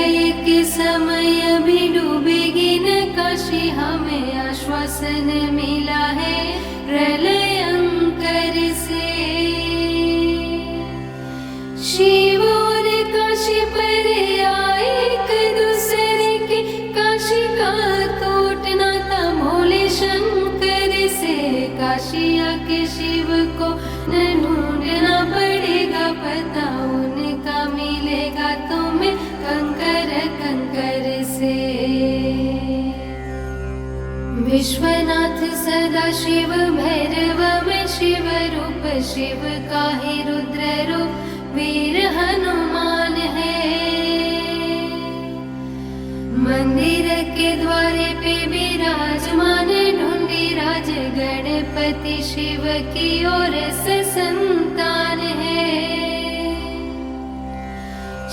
प्रलय के समय भी डूबेगी न काशी, हमें आश्वासन मिला है प्रलयंकर से। शिव और काशी पर आए एक दूसरे के, काशी का टूटना था भोले शंकर से। काशी आके शिव को न ढूंढना पड़ेगा, पता उनका मिलेगा तुम्हें कंकर कंकर से। विश्वनाथ सदा शिव भैरव में शिव रूप, शिव का ही रुद्र रूप वीर हनुमान है। मंदिर के द्वारे पे विराजमान ढूंढी राज, गणपति शिव की ओर से संतान है।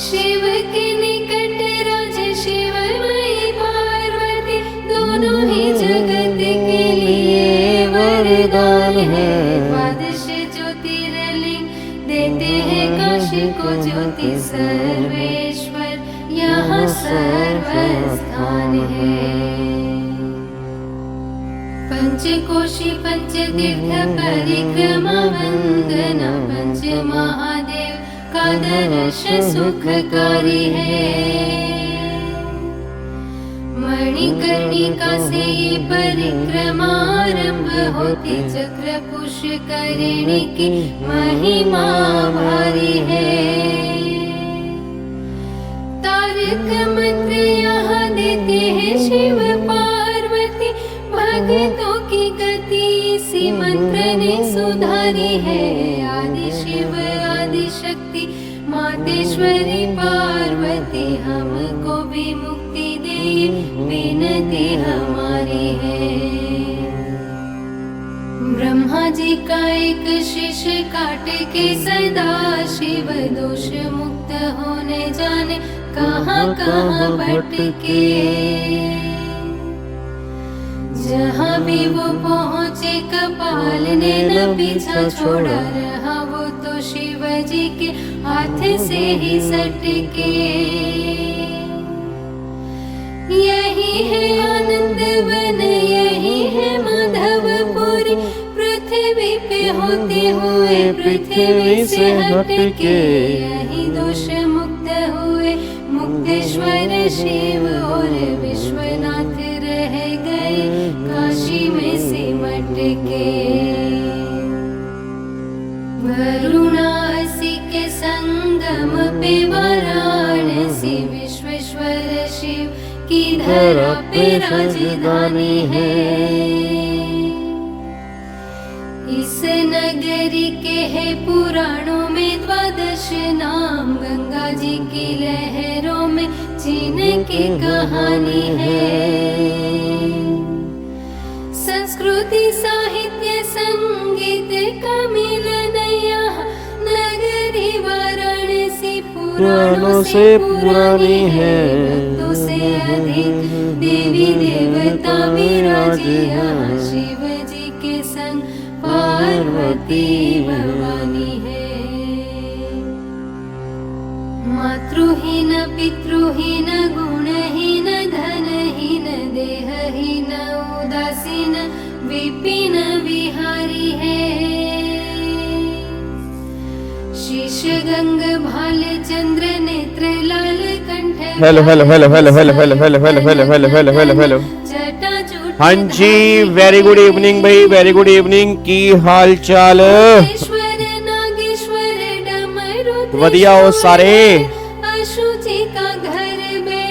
शिव के निकट राज शिवमयी पार्वती, दोनों ही जगत के लिए वरदान है। द्वादश ज्योतिर्लिंग देते हैं काशी को ज्योति, सर्वेश्वर यहाँ सर्वस्थान है। पंचकोशी पंचतीर्थ परिक्रमा वंदना, पंच महादेव का दर्शन सुखकारी है। मणिकर्णिका से ये परिक्रमा आरंभ होती, चक्र पुष्करिणी की महिमा भारी है। तारक मंत्र यहाँ देते हैं शिव पार्वती, भक्तों की गति इसी मंत्र ने सुधारी है। आदि शिव आदि शक्ति मातेश्वरी पार्वती, हमको भी मुक्ति दे विनती हमारी है। ब्रह्मा जी का एक शिष्य काट के सदा शिव दोष मुक्त होने जाने कहाँ कहाँ भटके। जहाँ भी वो पहुँचे कपाल ने न पीछा छोड़ा, रहा वो तो शिव जी के हाथ से ही सटके। यही है आनंद वन, यही है माधवपुरी, पृथ्वी पे होते हुए पृथ्वी से हटके। यही दोष मुक्त हुए मुक्तेश्वर शिव, और विश्वनाथ रह गए काशी में सिमट के। वरुणासी के संगम पे वाराणसी, विश्वेश्वर शिव की धरा पे राजधानी है। इस नगरी के है पुराणों में द्वादश नाम, गंगा जी की लहरों में चीन की कहानी है। संस्कृति साहित्य संगीत का मिलन यहाँ, नगरी वाराणसी पुराणों से पुरानी है। भक्तों से अधिक देवी देवता विराजे यहाँ, शिव जी के संग पार्वती भवानी है। मातृहीन पितृहीन गुणहीन धनहीन देहहीन उदासीन विपिन विहारी है। शीश गंग भाल चंद्र नेत्र लाल कंठ। Hello hello hello hello hello hello hello hello hello hello hello hello hello. हाँ जी, वेरी गुड इवनिंग भाई, वेरी गुड इवनिंग। की हाल चाल? वधिया हो सारे?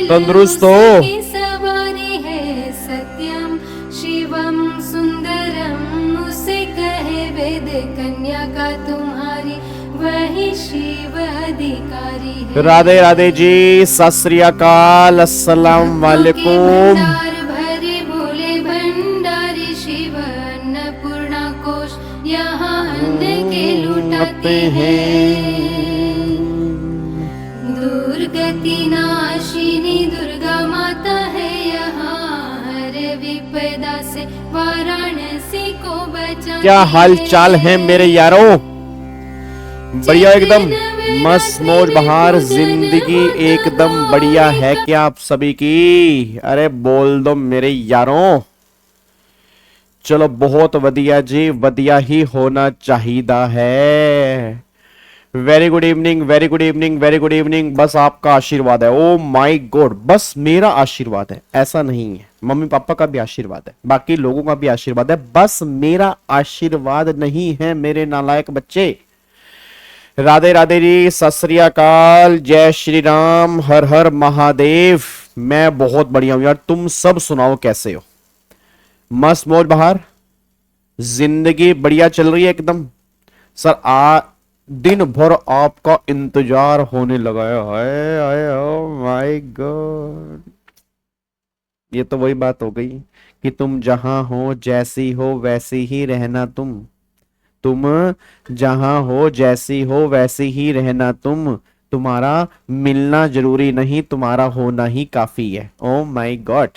तंदुरुस्त हो? सवारी है सत्यम शिवम सुंदरम, उसे कहे वेद कन्या का तुम्हारी, वही शिव अधिकारी है। राधे राधे जी, सत श्री अकाल, अस्सलाम वालेकुम। भरे भोले भंडारी शिव अन्नपूर्णा कोश, यहाँ अन्न के लुटाते हैं। दुर्गति नाशिनी दुर्गा माता है यहाँ, हर विपदा से वाराणसी को बचा। क्या हाल चाल है मेरे यारों? बढ़िया एकदम। मस्त मौज बहार, जिंदगी एकदम बढ़िया है क्या आप सभी की? अरे बोल दो मेरे यारों। चलो बहुत वधिया जी, वधिया ही होना चाहिदा है। Very good evening, very good evening, very good evening. बस आपका आशीर्वाद है। ओ माय गॉड, बस मेरा आशीर्वाद है ऐसा नहीं है, मम्मी पापा का भी आशीर्वाद है, बाकी लोगों का भी आशीर्वाद है, बस मेरा आशीर्वाद नहीं है मेरे नालायक बच्चे। राधे राधे जी, सत श्री अकाल, जय श्री राम, हर हर महादेव। मैं बहुत बढ़िया हूं यार, तुम सब सुनाओ कैसे हो? मस्त मौज बहार, जिंदगी बढ़िया चल रही है एकदम। सर दिन भर आपका इंतजार होने लगा है। ओ माय गॉड, ये तो वही बात हो गई कि तुम जहां हो जैसी हो वैसी ही रहना। तुम जहां हो जैसी हो वैसी ही रहना। तुम्हारा मिलना जरूरी नहीं, तुम्हारा होना ही काफी है। ओ माय गॉड,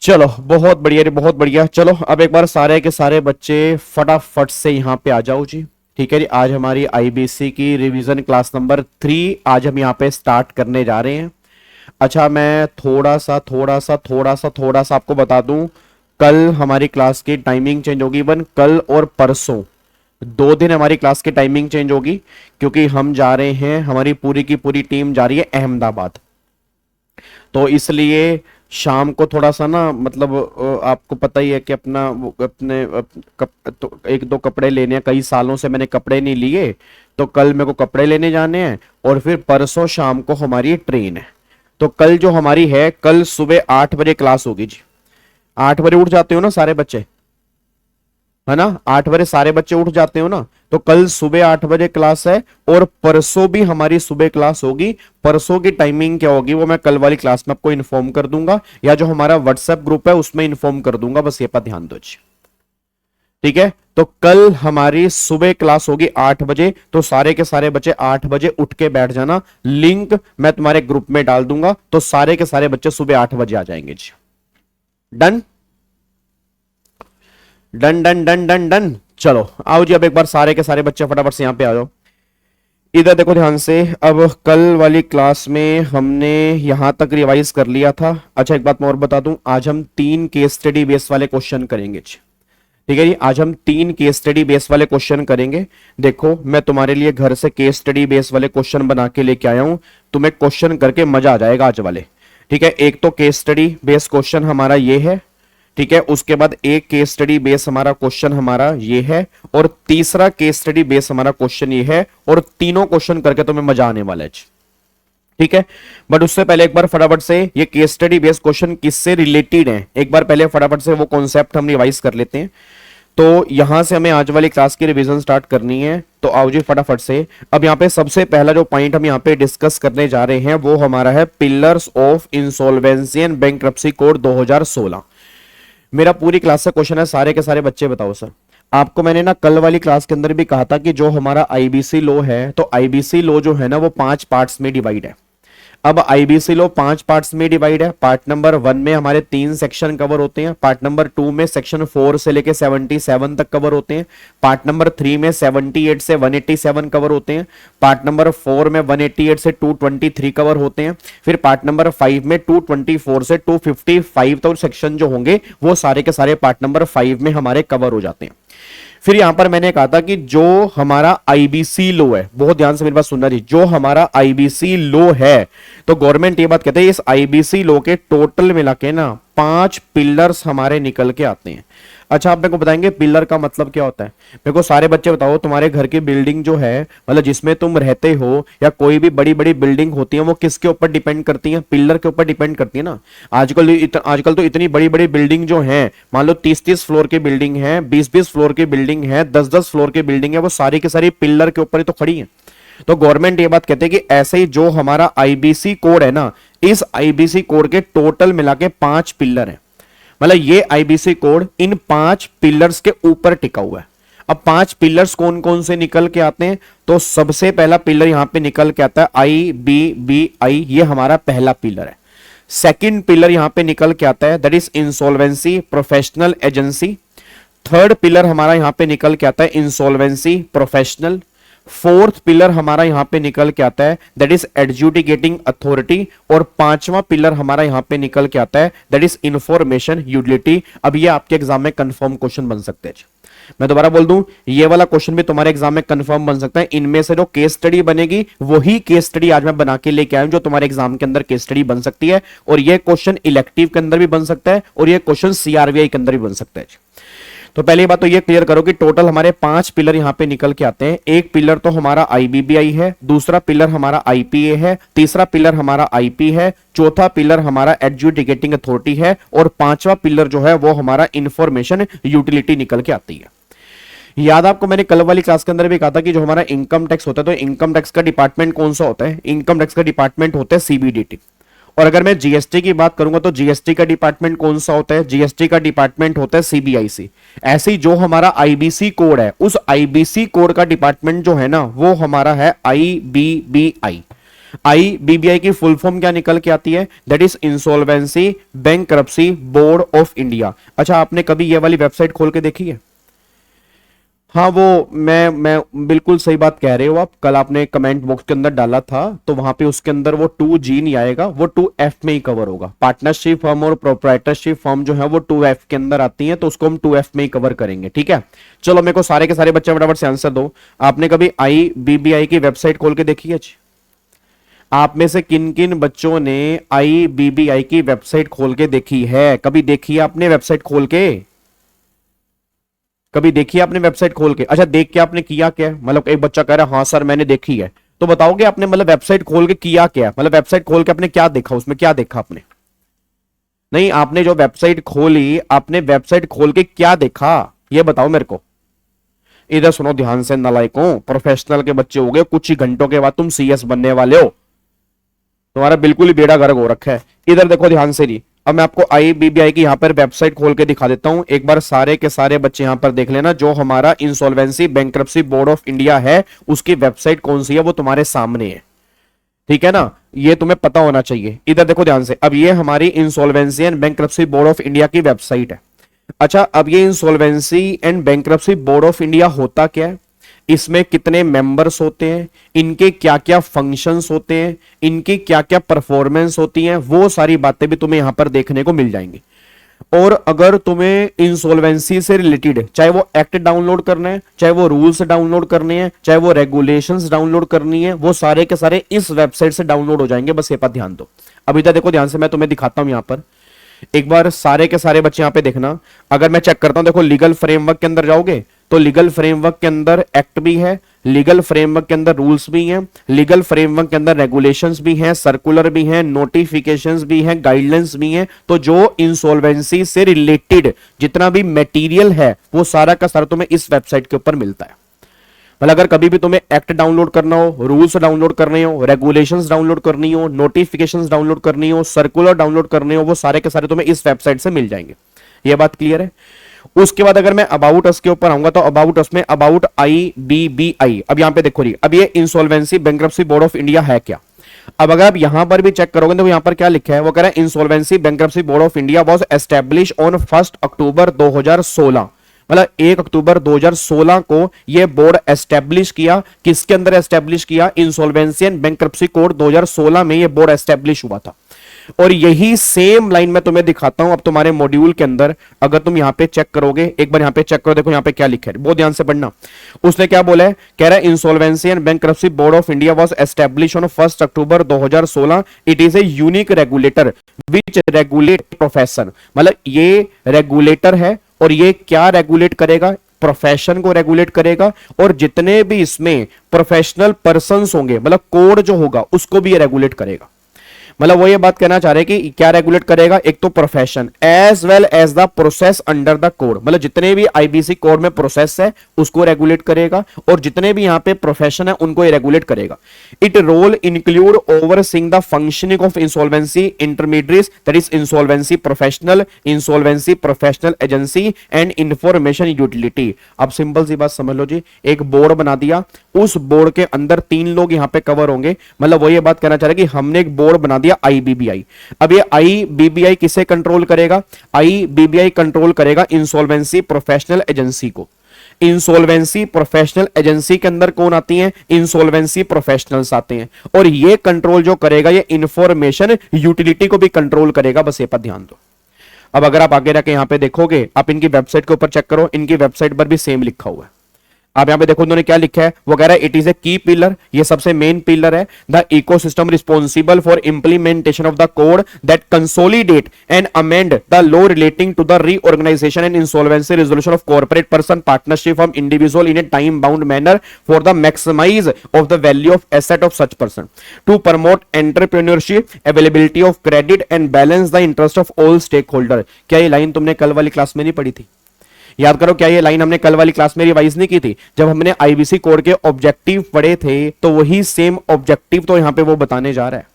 चलो बहुत बढ़िया रे, बहुत बढ़िया। चलो अब एक बार सारे के सारे बच्चे फटाफट से यहाँ पे आ जाओ जी। ठीक है जी, आज हमारी आईबीसी की रिवीजन क्लास नंबर 3 आज हम यहाँ पे स्टार्ट करने जा रहे हैं। अच्छा, मैं थोड़ा सा आपको बता दूं, कल हमारी क्लास की टाइमिंग चेंज होगी। इवन कल और परसों 2 दिन हमारी क्लास की टाइमिंग चेंज होगी, क्योंकि हम जा रहे हैं, हमारी पूरी की पूरी टीम जा रही है अहमदाबाद। तो इसलिए शाम को थोड़ा सा ना, मतलब आपको पता ही है कि तो 1-2 कपड़े लेने हैं। कई सालों से मैंने कपड़े नहीं लिए, तो कल मेरे को कपड़े लेने जाने हैं और फिर परसों शाम को हमारी ट्रेन है। तो कल जो हमारी है, कल सुबह 8 बजे क्लास होगी जी। 8 बजे उठ जाते हो ना सारे बच्चे, है ना? 8 बजे सारे बच्चे उठ जाते हो ना, तो कल सुबह 8 बजे क्लास है और परसों भी हमारी सुबह क्लास होगी। परसों की टाइमिंग क्या होगी वो मैं कल वाली क्लास में आपको इन्फॉर्म कर दूंगा, या जो हमारा व्हाट्सएप ग्रुप है उसमें इन्फॉर्म कर दूंगा। बस ये पर ध्यान दो जी, ठीक है? तो कल हमारी सुबह क्लास होगी 8 बजे, तो सारे के सारे बच्चे 8 बजे उठ के बैठ जाना। लिंक मैं तुम्हारे ग्रुप में डाल दूंगा, तो सारे के सारे बच्चे सुबह 8 बजे आ जाएंगे जी। Done done done done done done. चलो आओ जी, अब एक बार सारे के सारे बच्चे फटाफट से यहां पे आ जाओ। इधर देखो ध्यान से। अब कल वाली क्लास में हमने यहां तक रिवाइज कर लिया था। अच्छा, एक बात मैं और बता दूं, आज हम 3 केस स्टडी बेस वाले क्वेश्चन करेंगे। ठीक है जी, आज हम 3 केस स्टडी बेस वाले क्वेश्चन करेंगे। देखो, मैं तुम्हारे लिए घर से केस स्टडी बेस वाले क्वेश्चन बना के लेके आया हूं, तुम्हें क्वेश्चन करके मजा आ जाएगा आज वाले। ठीक है, एक तो केस स्टडी बेस क्वेश्चन हमारा ये है, ठीक है? उसके बाद एक केस स्टडी बेस हमारा क्वेश्चन हमारा ये है, और तीसरा केस स्टडी बेस हमारा क्वेश्चन ये है, और तीनों क्वेश्चन करके तुम्हें मजा आने वाला है। ठीक है, बट उससे पहले एक बार फटाफट से ये केस स्टडी बेस्ड क्वेश्चन किससे रिलेटेड है, एक बार पहले फटाफट से वो कॉन्सेप्ट हम रिवाइज कर लेते हैं। तो यहां से हमें आज वाली क्लास की रिवीजन स्टार्ट करनी है, तो आओ जी फटाफट से। अब यहाँ पे सबसे पहला जो पॉइंट हम यहाँ पे डिस्कस करने जा रहे हैं वो हमारा है pillars of insolvency and bankruptcy code 2016। मेरा पूरी क्लास से क्वेश्चन है, सारे के सारे बच्चे बताओ सर। आपको मैंने ना कल वाली क्लास के अंदर भी कहा था कि जो हमारा आईबीसी लॉ है, तो आईबीसी लॉ जो है ना वो 5 पार्ट्स में डिवाइड है। अब आईबीसी लॉ 5 पार्ट्स में डिवाइड है। पार्ट नंबर 1 में हमारे 3 सेक्शन कवर होते हैं, पार्ट नंबर 2 में सेक्शन 4 से लेके 77 तक कवर होते हैं, पार्ट नंबर 3 में 78 से 187 कवर होते हैं, पार्ट नंबर 4 में 188 से 223 कवर होते हैं, फिर पार्ट नंबर 5 में 224 से 255 तक सेक्शन जो होंगे वो सारे के सारे पार्ट नंबर 5 में हमारे कवर हो जाते हैं। फिर यहां पर मैंने कहा था कि जो हमारा आईबीसी लॉ है, बहुत ध्यान से मेरी बात सुनना जी, जो हमारा आईबीसी लॉ है, तो गवर्नमेंट ये बात कहते हैं इस आईबीसी लॉ के टोटल मिला के ना 5 पिलर्स हमारे निकल के आते हैं। अच्छा, आप मेरे को बताएंगे पिलर का मतलब क्या होता है? मेरे को सारे बच्चे बताओ, तुम्हारे घर की बिल्डिंग जो है, मतलब जिसमें तुम रहते हो, या कोई भी बड़ी बड़ी बिल्डिंग होती है, वो किसके ऊपर डिपेंड करती है? पिलर के ऊपर डिपेंड करती है ना। आजकल तो इतनी बड़ी बड़ी बिल्डिंग जो है, मान लो 30-30 फ्लोर की बिल्डिंग है, 20-20 फ्लोर की बिल्डिंग है, 10-10 फ्लोर की बिल्डिंग है, वो सारी की सारी पिलर के ऊपर ही तो खड़ी है। तो गवर्नमेंट ये बात कहते हैं कि ऐसे ही जो हमारा आईबीसी कोड है ना, इस आईबीसी कोड के टोटल मिला के 5 पिलर है। मतलब ये आईबीसी कोड इन 5 पिलर्स के ऊपर टिका हुआ है। अब 5 पिलर्स कौन कौन से निकल के आते हैं? तो सबसे पहला पिलर यहां पे निकल के आता है IBBI, ये हमारा पहला पिलर है। सेकंड पिलर यहां पे निकल के आता है, that is insolvency professional agency. Third pillar हमारा यहां पे निकल के आता है इंसॉल्वेंसी प्रोफेशनल। फोर्थ पिलर हमारा यहां पे निकल के आता है, दैट इज एडजुडिकेटिंग अथॉरिटी, और पांचवा पिलर हमारा यहां पे निकल के आता है, दैट इज इंफॉर्मेशन यूटिलिटी। अब ये आपके एग्जाम में कंफर्म क्वेश्चन बन सकते हैं। मैं दोबारा बोल दूं, ये वाला क्वेश्चन भी तुम्हारे एग्जाम में कंफर्म बन सकता है। इनमें से जो केस स्टडी बनेगी वही केस स्टडी आज मैं बना के लेके आया हूं जो तुम्हारे एग्जाम के अंदर केस स्टडी बन सकती है, और ये क्वेश्चन इलेक्टिव के अंदर भी बन सकता है, और ये क्वेश्चन सीआरबीआई के अंदर भी बन सकता है। तो पहली बात तो ये क्लियर करो कि टोटल हमारे 5 पिलर यहां पे निकल के आते हैं। एक पिलर तो हमारा आईबीबीआई है, दूसरा पिलर हमारा आईपीए है, तीसरा पिलर हमारा आईपी है, चौथा पिलर हमारा एडजुडिकेटिंग अथॉरिटी है, और पांचवा पिलर जो है वो हमारा इंफॉर्मेशन यूटिलिटी निकल के आती है। याद आपको मैंने कल वाली क्लास के अंदर भी कहा था कि जो हमारा इनकम टैक्स होता है, तो इनकम टैक्स का डिपार्टमेंट कौन सा होता है? इनकम टैक्स का डिपार्टमेंट होता है सीबीडीटी। और अगर मैं जीएसटी की बात करूंगा तो जीएसटी का डिपार्टमेंट कौन सा होता है? जीएसटी का डिपार्टमेंट होता है सीबीआईसी। ऐसे ही जो हमारा आईबीसी कोड है, उस आईबीसी कोड का डिपार्टमेंट जो है ना वो हमारा है आईबीबीआई। आईबीबीआई की फुल फॉर्म क्या निकल के आती है? That is insolvency bankruptcy board of India. अच्छा, आपने कभी ये वाली वेबसाइट खोल के देखी है? हाँ, वो मैं बिल्कुल सही बात कह रहे हो आप। कल आपने कमेंट बॉक्स के अंदर डाला था तो वहां पे उसके अंदर वो 2G नहीं आएगा, वो 2F में ही कवर होगा। पार्टनरशिप फर्म और प्रोप्राइटरशिप फर्म जो है वो 2F के अंदर आती हैं, तो उसको हम 2F में ही कवर करेंगे। ठीक है, चलो मेरे को सारे के सारे बच्चे फटाफट से आंसर दो। आपने कभी आईबीबीआई की वेबसाइट खोल के देखी है? आप में से किन किन बच्चों ने आईबीबीआई की वेबसाइट खोल के देखी है? कभी देखी है आपने वेबसाइट खोल के? कभी देखी आपने वेबसाइट खोल के? अच्छा, देख के आपने किया क्या? मतलब एक बच्चा कह रहा है हाँ सर मैंने देखी है, तो बताओगे आपने मतलब वेबसाइट खोल के किया क्या? मतलब वेबसाइट खोल के आपने क्या देखा, उसमें क्या देखा आपने? नहीं, आपने जो वेबसाइट खोली, आपने वेबसाइट खोल के क्या देखा ये बताओ मेरे को। इधर सुनो ध्यान से नालायकों, प्रोफेशनल के बच्चे हो गए, कुछ ही घंटों के बाद तुम सीएस बनने वाले हो, तुम्हारा बिल्कुल ही बेड़ा गर्क हो रखा है। इधर देखो ध्यान से जी, अब मैं आपको आईबीबीआई की यहां पर वेबसाइट खोल के दिखा देता हूं। एक बार सारे के सारे बच्चे यहां पर देख लेना, जो हमारा insolvency bankruptcy board of India है उसकी वेबसाइट कौन सी है वो तुम्हारे सामने है। ठीक है ना, ये तुम्हें पता होना चाहिए। इधर देखो ध्यान से, अब ये हमारी insolvency and bankruptcy board of India की वेबसाइट है। अच्छा, अब ये insolvency and bankruptcy board of India होता क्या है, इसमें कितने मेंबर्स होते हैं, इनके क्या क्या फंक्शंस होते हैं, इनकी क्या क्या परफॉर्मेंस होती है, वो सारी बातें भी तुम्हें यहां पर देखने को मिल जाएंगी। और अगर तुम्हें इंसॉल्वेंसी से रिलेटेड चाहे वो एक्ट डाउनलोड करना है, चाहे वो रूल्स डाउनलोड करने हैं, चाहे वो रेगुलेशंस डाउनलोड करनी है, वो सारे के सारे इस वेबसाइट से डाउनलोड हो जाएंगे। बस ये पर ध्यान दो। अब इधर देखो ध्यान से, मैं तुम्हें दिखाता हूं यहां पर। एक बार सारे के सारे बच्चे यहां पे देखना। अगर मैं चेक करता हूं, देखो लीगल फ्रेमवर्क के अंदर जाओगे तो लीगल फ्रेमवर्क के अंदर एक्ट भी है, लीगल फ्रेमवर्क के अंदर रूल्स भी हैं, लीगल फ्रेमवर्क के अंदर रेगुलेशंस भी हैं, सर्कुलर भी हैं, नोटिफिकेशंस भी हैं, गाइडलाइंस भी हैं। तो जो इंसॉल्वेंसी से रिलेटेड जितना भी मटेरियल है वो सारा का सारा तुम्हें इस वेबसाइट के ऊपर मिलता है। मतलब अगर कभी भी तुम्हें एक्ट डाउनलोड करना हो, रूल्स डाउनलोड करने हो, रेगुलेशंस डाउनलोड करनी हो, नोटिफिकेशंस डाउनलोड करनी हो, सर्कुलर डाउनलोड करने हो, वो सारे के सारे तुम्हें इस वेबसाइट से मिल जाएंगे। ये बात क्लियर है? उसके बाद अगर मैं अबाउट अस के ऊपर आऊंगा तो अबाउट अस में अबाउट आईबीबीआई, अब यहां पे देखो जी, अब ये insolvency bankruptcy board of India है क्या। अब अगर आप यहां पर भी चेक करोगे तो यहां पर क्या लिखा है, वो कह रहा है insolvency bankruptcy board of India was establish on 1 अक्टूबर 2016। मतलब 1 अक्टूबर 2016 को यह बोर्ड एस्टैब्लिश किया। किसके अंदर एस्टैब्लिश किया? इंसॉल्वेंसी एंड बैंक्रप्सी कोड 2016 में यह बोर्ड एस्टैब्लिश हुआ था। और यही सेम लाइन मैं तुम्हें दिखाता हूं अब तुम्हारे मॉड्यूल के अंदर। अगर तुम यहां पे चेक करोगे, एक बार यहां पे चेक करो, देखो यहां पे क्या लिखा है, बहुत ध्यान से पढ़ना। उसने क्या बोला है, कह रहा है insolvency and bankruptcy board of India was establish on 1 October 2016। It is a unique regulator which regulate profession. मतलब ये रेगुलेटर है और ये क्या रेगुलेट करेगा? प्रोफेशन को रेगुलेट करेगा, और जितने भी इसमें प्रोफेशनल पर्संस होंगे, मतलब कोड जो होगा उसको भी ये रेगुलेट करेगा। मतलब वो ये बात कहना चाह रहे हैं कि क्या रेगुलेट करेगा? एक तो profession as well as the process under the code. मतलब जितने भी आईबीसी कोड में प्रोसेस है उसको रेगुलेट करेगा, और जितने भी यहां पे प्रोफेशन है उनको ये रेगुलेट करेगा। It role include overseeing the functioning of insolvency intermediates, that is insolvency professional agency and information utility. अब सिंपल सी बात समझ लो जी, एक बोर्ड बना दिया, उस बोर्ड के अंदर 3 लोग यहां पे कवर होंगे। मतलब वो ये बात कहना चाह रहे हैं कि हमने एक बोर्ड बना दिया आईबीबीआई। अब ये आईबीबीआई किसे कंट्रोल करेगा? आईबीबीआई कंट्रोल करेगा इंसॉल्वेंसी प्रोफेशनल एजेंसी को। इंसॉल्वेंसी प्रोफेशनल एजेंसी के अंदर कौन आती है? इंसॉल्वेंसी प्रोफेशनल्स आते हैं, और ये कंट्रोल जो करेगा ये इंफॉर्मेशन यूटिलिटी को भी कंट्रोल करेगा, बस ये पर ध्यान दो। अब अगर आप आगे जाके यहां पे देखोगे, आप इनकी वेबसाइट के ऊपर चेक करो, इनकी वेबसाइट पर भी सेम लिखा हुआ है। आप यहां पे देखो उन्होंने क्या लिखा है, वो कह रहा है इट इज ए की पिलर, ये सबसे मेन पिलर है, the ecosystem responsible for implementation of the code that consolidate and amend the law relating to the reorganisation and insolvency resolution of corporate person partnership from individual in a time bound manner for the maximise of the value of asset of such person to promote entrepreneurship, availability of credit and balance the interest of all stakeholder. क्या ये line तुमने कल वाली class में नहीं पढ़ी थी? याद करो, क्या ये लाइन हमने कल वाली क्लास में रिवाइज नहीं की थी? जब हमने आईबीसी कोड के ऑब्जेक्टिव पढ़े थे तो वही सेम ऑब्जेक्टिव तो यहां पे वो बताने जा रहा है।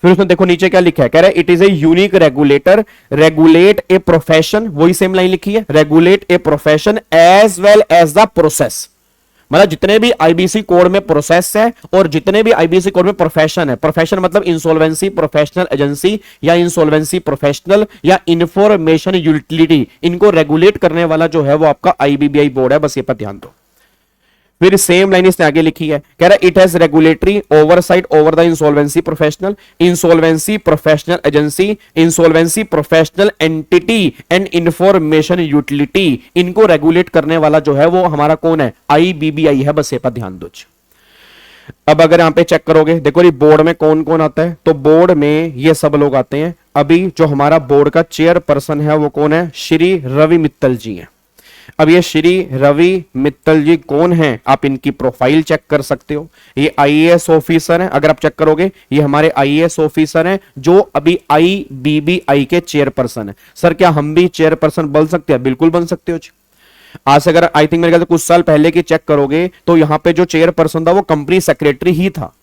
फिर उसमें देखो नीचे क्या लिखा है, कह रहा है it is a unique regulator, regulate a profession, वही सेम लाइन लिखी है, regulate a profession as well as the process. मतलब जितने भी आईबीसी कोड में प्रोसेस है और जितने भी आईबीसी कोड में प्रोफेशन है, प्रोफेशन मतलब इंसॉल्वेंसी प्रोफेशनल एजेंसी या इंसॉल्वेंसी प्रोफेशनल या इंफॉर्मेशन यूटिलिटी, इनको रेगुलेट करने वाला जो है वो आपका आईबीबीआई बोर्ड है, बस ये पर ध्यान दो। फिर सेम लाइन इसने आगे लिखी है, कह रहा है it has regulatory oversight over the insolvency professional, insolvency professional agency, insolvency professional entity and information utility, इनको रेगुलेट करने वाला जो है वो हमारा कौन है? आईबीबीआई है, बस ये पर ध्यान दो। अब अगर यहां पे चेक करोगे, देखो ये बोर्ड में कौन कौन आता है, तो बोर्ड में ये सब लोग आते हैं। अभी जो हमारा बोर्ड का चेयरपर्सन है वो कौन है? श्री रवि मित्तल जी हैं। अब ये श्री रवि मित्तल जी कौन हैं? आप इनकी प्रोफाइल चेक कर सकते हो। ये आईएएस ऑफिसर हैं, अगर आप चेक करोगे ये हमारे आईएएस ऑफिसर हैं जो अभी आईबीबीआई के चेयरपर्सन है। सर क्या हम भी चेयरपर्सन बन सकते हैं? बिल्कुल बन सकते हो जी। आज से अगर आई थिंक मेरे ख्याल से कुछ साल पहले की चेक करोगे तो यहां पे जो चेयरपर्सन था वो कंपनी सेक्रेटरी ही था।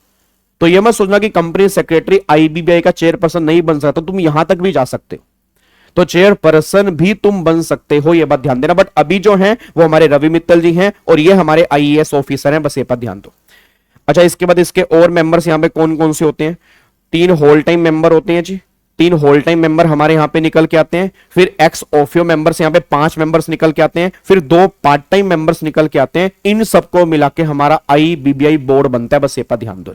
तो ये मत सोचना कि कंपनी सेक्रेटरी आईबीबीआई का चेयरपर्सन नहीं बन सकता, तुम यहां तक भी जा सकते हो, तो चेयरपर्सन भी तुम बन सकते हो, ये बात ध्यान देना। बट अभी जो हैं वो हमारे रवि मित्तल जी हैं और ये हमारे आईएएस ऑफिसर हैं, बस ये बात ध्यान दो। अच्छा, इसके बाद इसके और मेंबर्स यहां पे कौन कौन से होते हैं? 3 होल टाइम मेंबर होते हैं जी, 3 होल टाइम मेंबर हमारे यहां पे निकल के आते हैं। फिर एक्स ऑफियो मेंबर्स यहां पे 5 मेंबर्स निकल के आते हैं। फिर 2 पार्ट टाइम मेंबर्स निकल के आते हैं। इन सबको मिला के हमारा आईबीबीआई बोर्ड बनता है, बस ये पर ध्यान दो।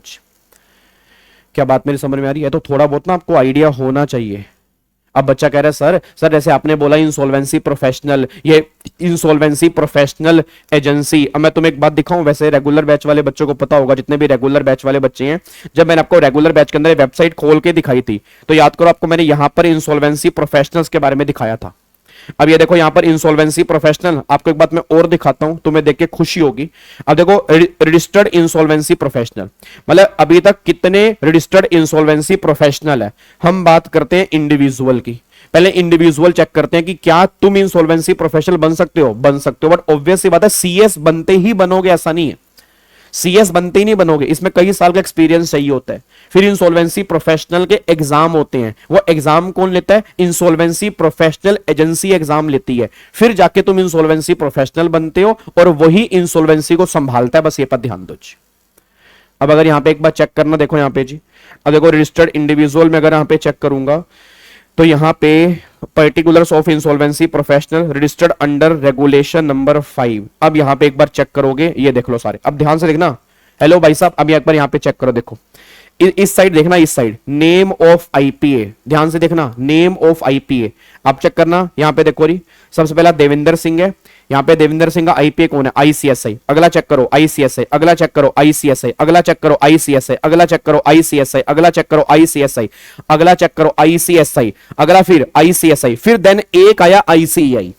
क्या बात मेरी समझ में आ रही है? तो थोड़ा बहुत ना आपको आइडिया होना चाहिए। अब बच्चा कह रहा है सर जैसे आपने बोला इंसॉल्वेंसी प्रोफेशनल, ये इंसॉल्वेंसी प्रोफेशनल एजेंसी। अब मैं तुम्हें एक बात दिखाऊं, वैसे रेगुलर बैच वाले बच्चों को पता होगा, जितने भी रेगुलर बैच वाले बच्चे हैं, जब मैंने आपको रेगुलर बैच के अंदर वेबसाइट खोल के दिखाई थी तो याद करो आपको मैंने यहां पर इंसॉल्वेंसी प्रोफेशनल्स के बारे में दिखाया था। अब ये देखो यहां पर इंसॉल्वेंसी प्रोफेशनल, आपको एक बात मैं और दिखाता हूं, तुम्हें देख के खुशी होगी। अब देखो रजिस्टर्ड इंसॉल्वेंसी प्रोफेशनल, मतलब अभी तक कितने रजिस्टर्ड इंसॉल्वेंसी प्रोफेशनल है? हम बात करते हैं इंडिविजुअल की। पहले इंडिविजुअल चेक करते हैं कि क्या तुम इंसॉल्वेंसी प्रोफेशनल बन सकते हो? बन सकते हो, बट ऑब्वियस सी बात है सीएस बनते ही बनोगे ऐसा नहीं है, सीएस बनते ही नहीं बनोगे, इसमें कई साल का एक्सपीरियंस चाहिए होता है। फिर इंसॉल्वेंसी प्रोफेशनल के एग्जाम होते हैं, वो एग्जाम कौन लेता है? इंसॉल्वेंसी प्रोफेशनल एजेंसी एग्जाम लेती है, फिर जाके तुम इंसॉल्वेंसी प्रोफेशनल बनते हो और वही इंसॉल्वेंसी को संभालता है, बस ये पर ध्यान दो। अब अगर यहां पे एक बार चेक करना, देखो यहां पे जी, अब देखो रजिस्टर्ड इंडिविजुअल में अगर यहां पे चेक करूंगा तो यहां पे particulars of insolvency professional registered under regulation number 5। अब यहां पे एक बार चेक करोगे, ये देख लो सारे, अब ध्यान से देखना। हेलो भाई साहब, अब एक बार यहां पे चेक करो, देखो इस साइड देखना, इस साइड नेम ऑफ आईपीए, ध्यान से देखना, नेम ऑफ आईपीए आप चेक करना। यहां पे देखो री, सबसे पहला देवेंद्र सिंह है, यहां पे देवेंद्र सिंह का आईपीए कौन है? आईसीएसआई। अगला चेक करो आईसीएसआई, अगला चेक करो आईसीएसआई, अगला चेक करो आईसीएसआई, अगला चेक करो आईसीएसआई, अगला चेक करो आईसीएसआई, अगला चेक करो आईसीएसआई, अगला फिर आईसीएसआई, फिर देन एक आया आईसीआई,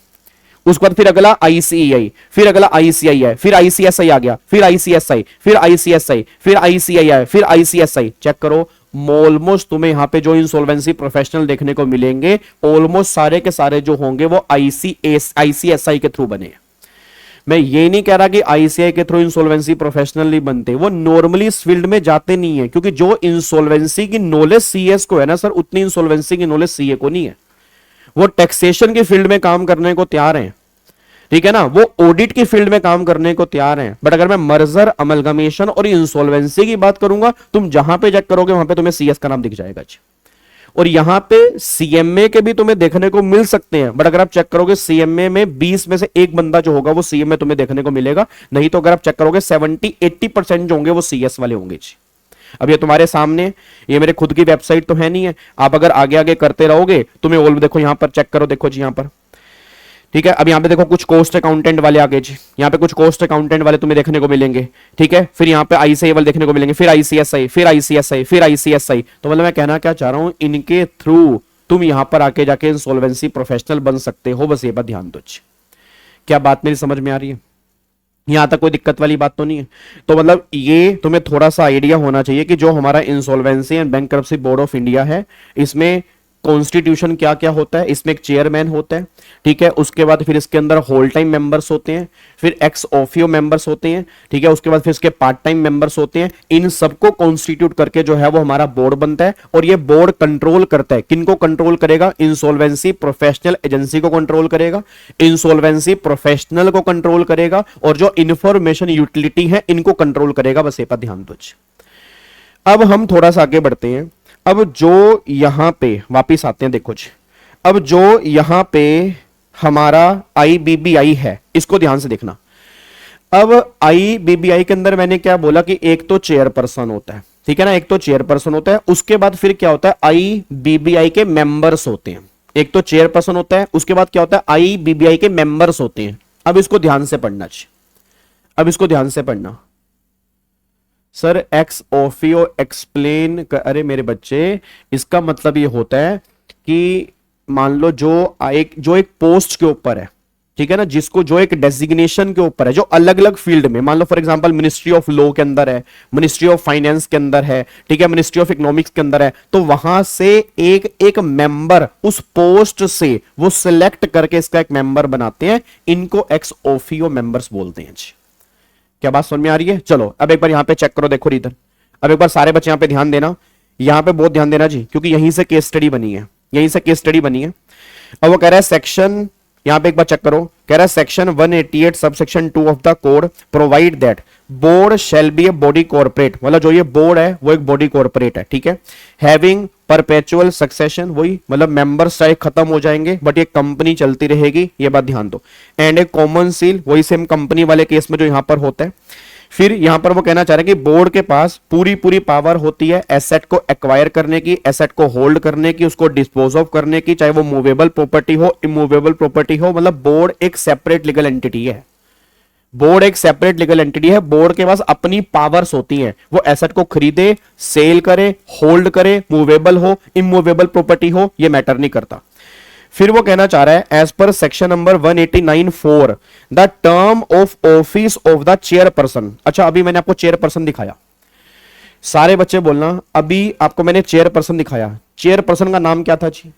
उसके बाद फिर अगला आईसीआई, फिर अगला आईसीआई, फिर आईसीएसआई आ गया, फिर आईसीएसआई, फिर आईसीएसआई, फिर आईसीआई, फिर आईसीएसआई। चेक करो, ऑलमोस्ट तुम्हें यहां पे जो इंसॉल्वेंसी प्रोफेशनल देखने को मिलेंगे ऑलमोस्ट सारे के सारे जो होंगे वो आईसीएसआई के थ्रू बने। मैं ये नहीं कह रहा कि आईसीआई के थ्रू इंसॉल्वेंसी प्रोफेशनल नहीं बनते, वो नॉर्मली इस फील्ड में जाते नहीं है, क्योंकि जो इंसॉल्वेंसी की नॉलेज सीएस को है ना सर, उतनी इंसॉल्वेंसी की नॉलेज सीए को नहीं है। वो टैक्सेशन की फील्ड में काम करने को तैयार हैं, ठीक है ना, वो ऑडिट की फील्ड में काम करने को तैयार हैं। बट अगर मैं मर्जर, अमलगमेशन और इंसॉल्वेंसी की बात करूंगा, तुम जहां पे चेक करोगे वहां पे तुम्हें सीएस का नाम दिख जाएगा जी। और यहां पे सीएमए के भी तुम्हें देखने को मिल सकते हैं, बट अगर आप चेक करोगे सीएमए में 20 में से एक बंदा जो होगा वो सीएमए तुम्हें देखने को मिलेगा, नहीं तो अगर आप चेक करोगे 70-80% जो होंगे वो सीएस वाले होंगे जी। अब ये तुम्हारे सामने, ये मेरे खुद की वेबसाइट तो है नहीं है, आप अगर आगे आगे करते रहोगे तुम्हें और देखो यहां पर चेक करो, देखो जी यहां पर, ठीक है। अब यहां पे देखो कुछ कॉस्ट अकाउंटेंट वाले आगे जी, यहां पे कुछ कॉस्ट अकाउंटेंट वाले तुम्हें देखने को मिलेंगे, ठीक है। फिर यहां पे आईसीआई वाले देखने को मिलेंगे, फिर आईसीएसआई, फिर आईसीएसआई, फिर आईसीएसआई। तो मतलब मैं कहना क्या चाह रहा हूं, इनके थ्रू तुम यहां पर आके जाके इंसॉल्वेंसी प्रोफेशनल बन सकते हो, बस ये बात ध्यान दो। क्या बात मेरी समझ में आ रही है? यहां तक कोई दिक्कत वाली बात तो नहीं है? तो मतलब ये तुम्हें थोड़ा सा आइडिया होना चाहिए कि जो हमारा insolvency and bankruptcy board of India है, इसमें कॉन्स्टिट्यूशन क्या क्या होता है, इसमें एक चेयरमैन होता है, ठीक है। उसके बाद फिर इसके अंदर होल टाइम मेंबर्स होते हैं, फिर एक्स ऑफियो मेंबर्स होते हैं, ठीक है। उसके बाद फिर इसके पार्ट टाइम मेंबर्स होते हैं। इन सबको कॉन्स्टिट्यूट करके जो है वो हमारा बोर्ड बनता है, और ये बोर्ड कंट्रोल करता है, किनको कंट्रोल करेगा? इंसॉल्वेंसी प्रोफेशनल एजेंसी को कंट्रोल करेगा, इंसॉल्वेंसी प्रोफेशनल को कंट्रोल करेगा, और जो इंफॉर्मेशन यूटिलिटी है इनको कंट्रोल करेगा। बस ये पर ध्यान दो। अब हम थोड़ा सा आगे बढ़ते हैं। अब जो यहां पे वापिस आते हैं, देखो जी, अब जो यहां पे हमारा आईबीबीआई है, इसको ध्यान से देखना। अब आईबीबीआई के अंदर मैंने क्या बोला कि एक तो चेयरपर्सन होता है, ठीक है ना, एक तो चेयरपर्सन होता है। उसके बाद फिर क्या होता है, आईबीबीआई के मेंबर्स होते हैं। एक तो चेयरपर्सन होता है, उसके बाद क्या होता है, आईबीबीआई के मेंबर्स होते हैं। अब इसको ध्यान से पढ़ना चाहिए, अब इसको ध्यान से पढ़ना। सर एक्स ऑफियो एक्सप्लेन अरे मेरे बच्चे, इसका मतलब ये होता है कि मान लो जो एक पोस्ट के ऊपर है, ठीक है ना, जिसको जो एक डेजिग्नेशन के ऊपर है, जो अलग अलग फील्ड में, मान लो for example ministry of law के अंदर है, मिनिस्ट्री ऑफ फाइनेंस के अंदर है, ठीक है, मिनिस्ट्री ऑफ इकोनॉमिक्स के अंदर है, तो वहां से एक एक मेंबर उस पोस्ट से वो सिलेक्ट करके इसका एक मेंबर बनाते हैं। इनको एक्स ऑफियो मेंबर्स बोलते हैं जी। क्या बात समझ में आ रही है? चलो अब एक बार यहां पे चेक करो, देखो इधर। अब एक बार सारे बच्चे यहां पे ध्यान देना, यहां पे बहुत ध्यान देना जी, क्योंकि यहीं से केस स्टडी बनी है, यहीं से केस स्टडी बनी है। अब वो कह रहा है सेक्शन, यहां पे एक बार चेक करो, कह रहा है section 188 subsection 2 of the code provide that board shall be a body corporate, मतलब जो ये बोर्ड है वो एक बॉडी कॉर्पोरेट है, ठीक है। हैविंग परपेचुअल सक्सेशन, वही मतलब मेंबर्स चाहे खत्म हो जाएंगे बट ये कंपनी चलती रहेगी, ये बात ध्यान दो। एंड ए कॉमन सील, वही सेम कंपनी वाले केस में जो यहां पर होता है। फिर यहां पर वो कहना चाह रहे हैं कि बोर्ड के पास पूरी पूरी पावर होती है एसेट को एक्वायर करने की, एसेट को होल्ड करने की, उसको डिस्पोज ऑफ करने की, चाहे वो मूवेबल प्रॉपर्टी हो, इमूवेबल प्रॉपर्टी हो। मतलब बोर्ड एक सेपरेट लीगल एंटिटी है, बोर्ड एक सेपरेट लीगल एंटिटी है। बोर्ड के पास अपनी पावर्स होती हैं, वो एसेट को खरीदे, सेल करे, होल्ड करे, मूवेबल हो, इमूवेबल प्रॉपर्टी हो, ये मैटर नहीं करता। फिर वो कहना चाह रहा है as per section number 189(4) the term of office of the chairperson. अच्छा अभी मैंने आपको चेयरपर्सन दिखाया, सारे बच्चे बोलना, अभी आपको मैंने चेयरपर्सन दिखाया, चेयरपर्सन का नाम क्या था जी?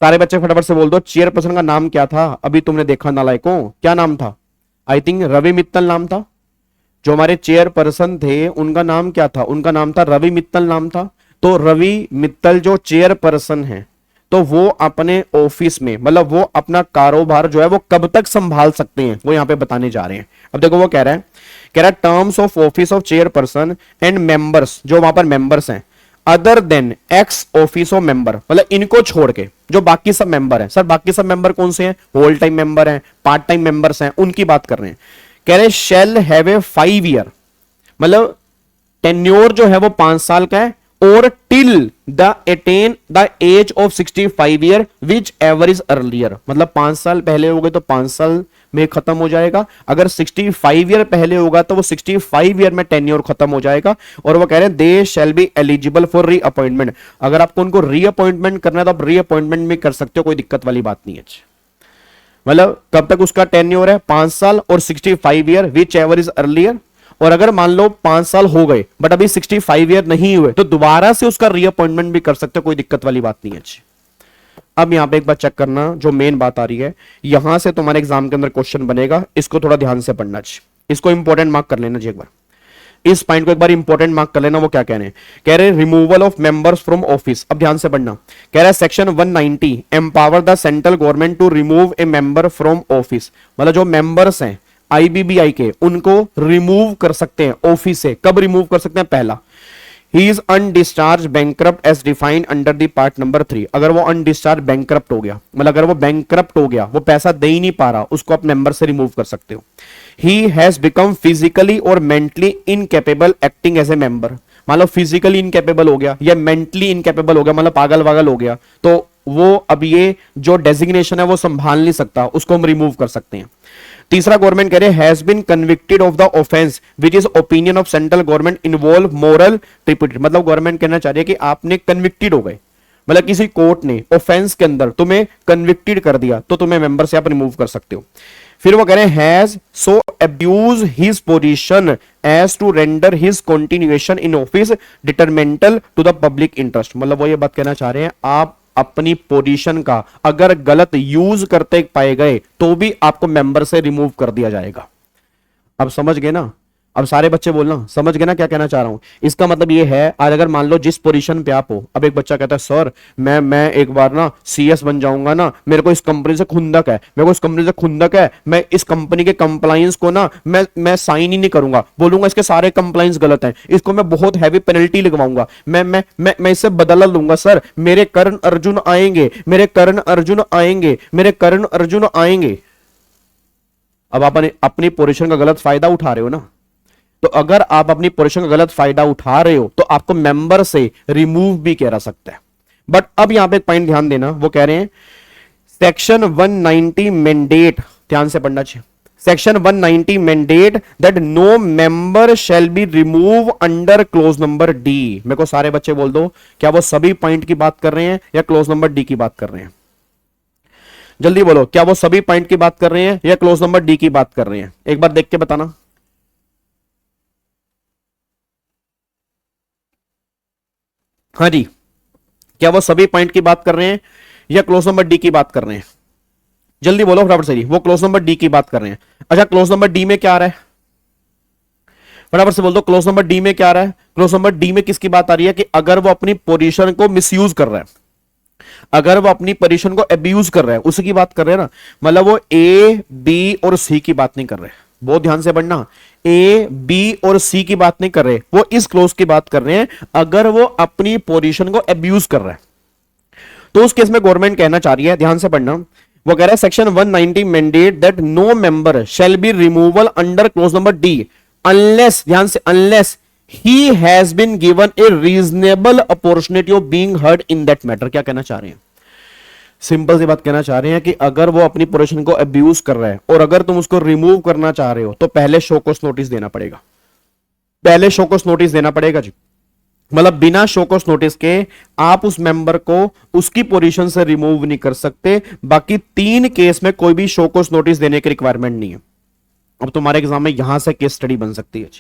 सारे बच्चे फटाफट से बोल दो, चेयरपर्सन का नाम क्या था? अभी तुमने देखा नालायकों, क्या नाम था? आई थिंक रवि मित्तल नाम था। जो हमारे चेयरपर्सन थे उनका नाम क्या था? उनका नाम था रवि मित्तल नाम था। तो रवि मित्तल जो चेयरपर्सन है, तो वो अपने ऑफिस में, मतलब वो अपना कारोबार जो है वो कब तक संभाल सकते हैं, वो यहां पे बताने जा रहे हैं। अब देखो वो कह रहा है terms of office of chairperson and members, जो वहां पर मेंबर्स हैं, other than x officio member, मतलब इनको छोड़ के जो बाकी सब मेंबर हैं। सर बाकी सब मेंबर कौन से हैं? होल टाइम मेंबर हैं, पार्ट टाइम मेंबर्स हैं, उनकी बात कर रहे हैं। कह रहे शेल हैव ए 5 ईयर, मतलब टेन्योर जो है वो 5 साल का है, और till the attain the age of 65 year whichever is earlier, मतलब 5 साल पहले हो गए तो 5 साल में खत्म हो जाएगा, अगर 65 ईयर पहले होगा तो वो 65 ईयर में टेन्योर खत्म हो जाएगा। और वो कह रहे हैं they shall be eligible for reappointment, अगर आपको उनको रीअपॉइंटमेंट करना है तो आप रीअपॉइंटमेंट भी कर सकते हो, कोई दिक्कत वाली बात नहीं है। मतलब कब तक उसका टेन्योर है? 5 साल और 65 year whichever is earlier. और अगर मान लो 5 साल हो गए बट अभी 65 ईयर नहीं हुए तो दोबारा से उसका रीअपॉइंटमेंट भी कर सकते हो, कोई दिक्कत वाली बात नहीं है। अब यहां पे एक बार चेक करना, जो मेन बात आ रही है, यहां से तुम्हारे एग्जाम के अंदर क्वेश्चन बनेगा, इसको थोड़ा ध्यान से पढ़ना चाहिए, इसको इंपॉर्टेंट मार्क कर लेना जी एक बार, इस पॉइंट को एक बार इंपॉर्टेंट मार्क कर लेना। वो क्या कह रहे हैं? कह रहे हैं removal of members from office. अब ध्यान से पढ़ना, कह रहा है section 190 empower the central government to remove a member from office, मतलब जो मेंबर्स हैं आईबीबीआई के, उनको रिमूव कर सकते हैं ऑफिस से। कब रिमूव कर सकते हैं? पहला, he is undischarged bankrupt as defined under the part number 3। अगर वो अनडिस्चार्ज बैंकरप्ट हो गया, मतलब अगर वो बैंकरप्ट हो गया, वो पैसा दे ही नहीं पा रहा, उसको आप मेंबर से रिमूव कर सकते हो। ही हैज बिकम फिजिकली और mentally incapable acting as a member, मान लो फिजिकली इनकेपेबल हो गया या मेंटली इनकेपेबल हो गया, मतलब पागल वागल हो गया, तो वो अब ये जो डेजिग्नेशन है वो संभाल नहीं सकता, उसको हम रिमूव कर सकते हैं। तीसरा गवर्नमेंट कह रहे has been convicted of the offence which is opinion of central government involve moral tributary, मतलब गवर्नमेंट कहना चाह रही है कि आपने कन्विक्टेड हो गए, मतलब किसी कोर्ट ने ऑफेंस के अंदर तुम्हें कन्विक्टेड कर दिया, तो तुम्हें मेंबर से आप रिमूव कर सकते हो। फिर वो कह रहे हैं has so abuse his position as to render his continuation in office detrimental to the public interest, मतलब वो ये बात कहना चाह रहे हैं आप अपनी पोजीशन का अगर गलत यूज करते पाए गए तो भी आपको मेंबर से रिमूव कर दिया जाएगा। अब समझ गए ना, अब सारे बच्चे बोलना समझ गए ना क्या कहना चाह रहा हूं। इसका मतलब ये है आज अगर मान लो जिस पोजीशन पे आप हो, अब एक बच्चा कहता है सर मैं एक बार ना सीएस बन जाऊंगा ना, मेरे को इस कंपनी से खुंदक है, मेरे को इस कंपनी से खुंदक है, मैं इस कंपनी के कंप्लायंस को ना मैं साइन ही नहीं करूंगा, बोलूंगा इसके सारे कंप्लायंस गलत हैं, इसको मैं बहुत हैवी पेनल्टी लगवाऊंगा, मैं इससे बदला लूंगा सर, मेरे कर्ण अर्जुन आएंगे, मेरे कर्ण अर्जुन आएंगे, मेरे कर्ण अर्जुन आएंगे। अब आप अपनी पोजीशन का गलत फायदा उठा रहे हो ना, तो अगर आप अपनी पोजीशन का गलत फायदा उठा रहे हो तो आपको मेंबर से रिमूव भी किया सकता है। बट अब यहां पे एक पॉइंट ध्यान देना, वो कह रहे हैं सेक्शन 190 मैंडेट, ध्यान से पढ़ना चाहिए, section 190 mandate that no member shall be remove under clause number D. मेरे को सारे बच्चे बोल दो क्या वो सभी पॉइंट की बात कर रहे हैं या क्लोज नंबर डी की बात कर रहे हैं? जल्दी बोलो, क्या वो सभी पॉइंट की बात कर रहे हैं या क्लोज नंबर डी की बात कर रहे हैं? एक बार देख के बताना। हाँ जी, क्या वो सभी पॉइंट की बात कर रहे हैं या क्लोज नंबर डी की बात कर रहे हैं? जल्दी बोलो फटाफट से। वो क्लोज नंबर डी की बात कर रहे हैं। अच्छा, क्लोज नंबर डी में क्या आ रहा है? फटाफट से बोल दो, क्लोज नंबर डी में क्या आ रहा है? क्लोज नंबर डी में किसकी बात आ रही है कि अगर वो अपनी पोजीशन को मिसयूज कर रहा है, अगर वो अपनी पोजीशन को अब्यूज कर रहा है, उसी की बात कर रहे हैं ना। मतलब वो ए बी और सी की बात नहीं कर रहे, बहुत ध्यान से पढ़ना, ए बी और सी की बात नहीं कर रहे, वो इस क्लोज की बात कर रहे हैं अगर वो अपनी पोजीशन को अब्यूज कर रहा है। तो उस केस में गवर्नमेंट कहना चाह रही है, ध्यान से पढ़ना, वो कह रहा है section 190 mandate that no member shall be removal under clause number D unless, ध्यान से, unless he has been given a reasonable opportunity of being heard in that matter. क्या कहना चाह रहे हैं? सिंपल सी बात कहना चाह रहे हैं कि अगर वो अपनी पोजीशन को अब्यूज कर रहा है और अगर तुम उसको रिमूव करना चाह रहे हो तो पहले शो कोस नोटिस देना पड़ेगा, पहले शो कोस नोटिस देना पड़ेगा जी। मतलब बिना शो कोस नोटिस के आप उस मेंबर को उसकी पोजीशन से रिमूव नहीं कर सकते। बाकी 3 केस में कोई भी शो कोस नोटिस देने की रिक्वायरमेंट नहीं है। अब तुम्हारे एग्जाम में यहां से केस स्टडी बन सकती है,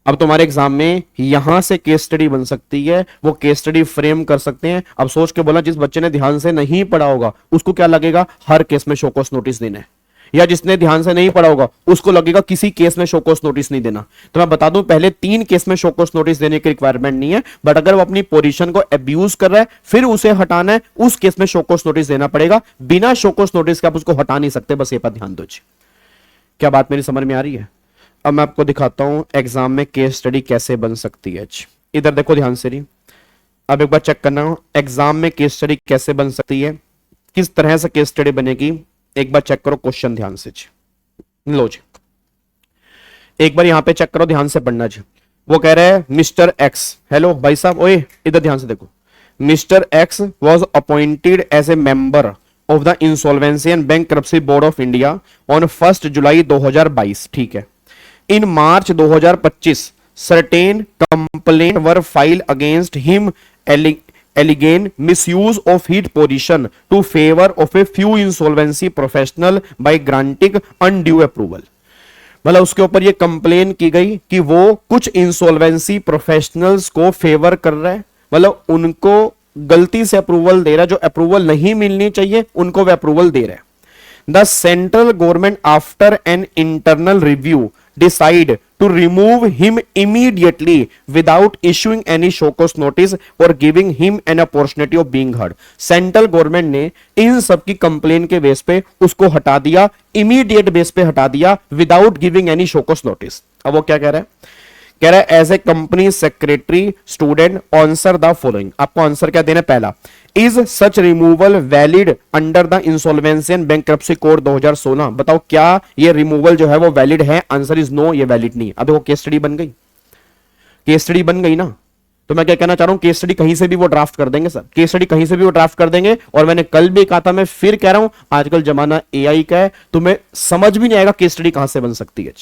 अब तुम्हारे एग्जाम में यहां से केस स्टडी बन सकती है, वो केस स्टडी फ्रेम कर सकते हैं। अब सोच के बोला, जिस बच्चे ने ध्यान से नहीं पढ़ा होगा उसको क्या लगेगा, हर केस में शो कोस नोटिस देना है, या जिसने ध्यान से नहीं पढ़ा होगा उसको लगेगा किसी केस में शो कोस नोटिस नहीं देना। तो मैं बता दूं, पहले 3 केस में शो कोस नोटिस देने की रिक्वायरमेंट नहीं है, बट अगर वो अपनी पोजीशन को अब्यूज कर रहा है फिर उसे हटाना है, उस केस में शो कोस नोटिस देना पड़ेगा। बिना शो कोस नोटिस के आप उसको हटा नहीं सकते, बस ये पर ध्यान दो। क्या बात मेरी समझ में आ रही है? अब मैं आपको दिखाता हूं एग्जाम में केस स्टडी कैसे बन सकती है। इधर देखो ध्यान से, नहीं अब एक बार चेक करना एग्जाम में केस स्टडी कैसे बन सकती है, किस तरह से केस स्टडी बनेगी। एक बार चेक करो क्वेश्चन ध्यान से लो जी, एक बार यहां पे चेक करो, ध्यान से पढ़ना जी। वो कह रहे हैं मिस्टर एक्स, हेलो भाई साहब, ओए इधर ध्यान से देखो, mister X was appointed as a member of the insolvency and bankruptcy board of India on 1 July 2022, ठीक है। In March 2025, certain complaints were filed against him alleging misuse of his position to favor of a few insolvency professional by granting undue approval। मतलब उसके ऊपर ये complain की गई कि वो कुछ इंसॉल्वेंसी प्रोफेशनल्स को फेवर कर रहा है, मतलब उनको गलती से अप्रूवल दे रहा है, जो अप्रूवल नहीं मिलनी चाहिए उनको वे अप्रूवल दे रहा है। The central government, after an internal review, decide to remove him immediately without issuing any show cause notice or giving him an opportunity of being heard। Central government ने इन सब की कंप्लेन के बेस पे उसको हटा दिया, इमीडिएट बेस पे हटा दिया, without giving any show cause notice. अब वो क्या कह रहा है कह रहा है as a company secretary student answer the following. आपको आंसर क्या देना है? पहला, is such removal valid under the insolvency and bankruptcy code 2016। बताओ क्या ये रिमूवल जो है वो वैलिड है? आंसर इज नो, ये वैलिड नहीं। अब देखो केस स्टडी बन गई, केस स्टडी बन गई ना। तो मैं क्या कहना चाह रहा हूं, केस स्टडी कहीं से भी वो ड्राफ्ट कर देंगे सर, केस स्टडी कहीं से भी वो ड्राफ्ट कर देंगे। और मैंने कल भी कहा था, मैं फिर कह रहा हूं, आजकल जमाना एआई का है, तुम्हें समझ भी नहीं आएगा केस स्टडी कहां से बन सकती है।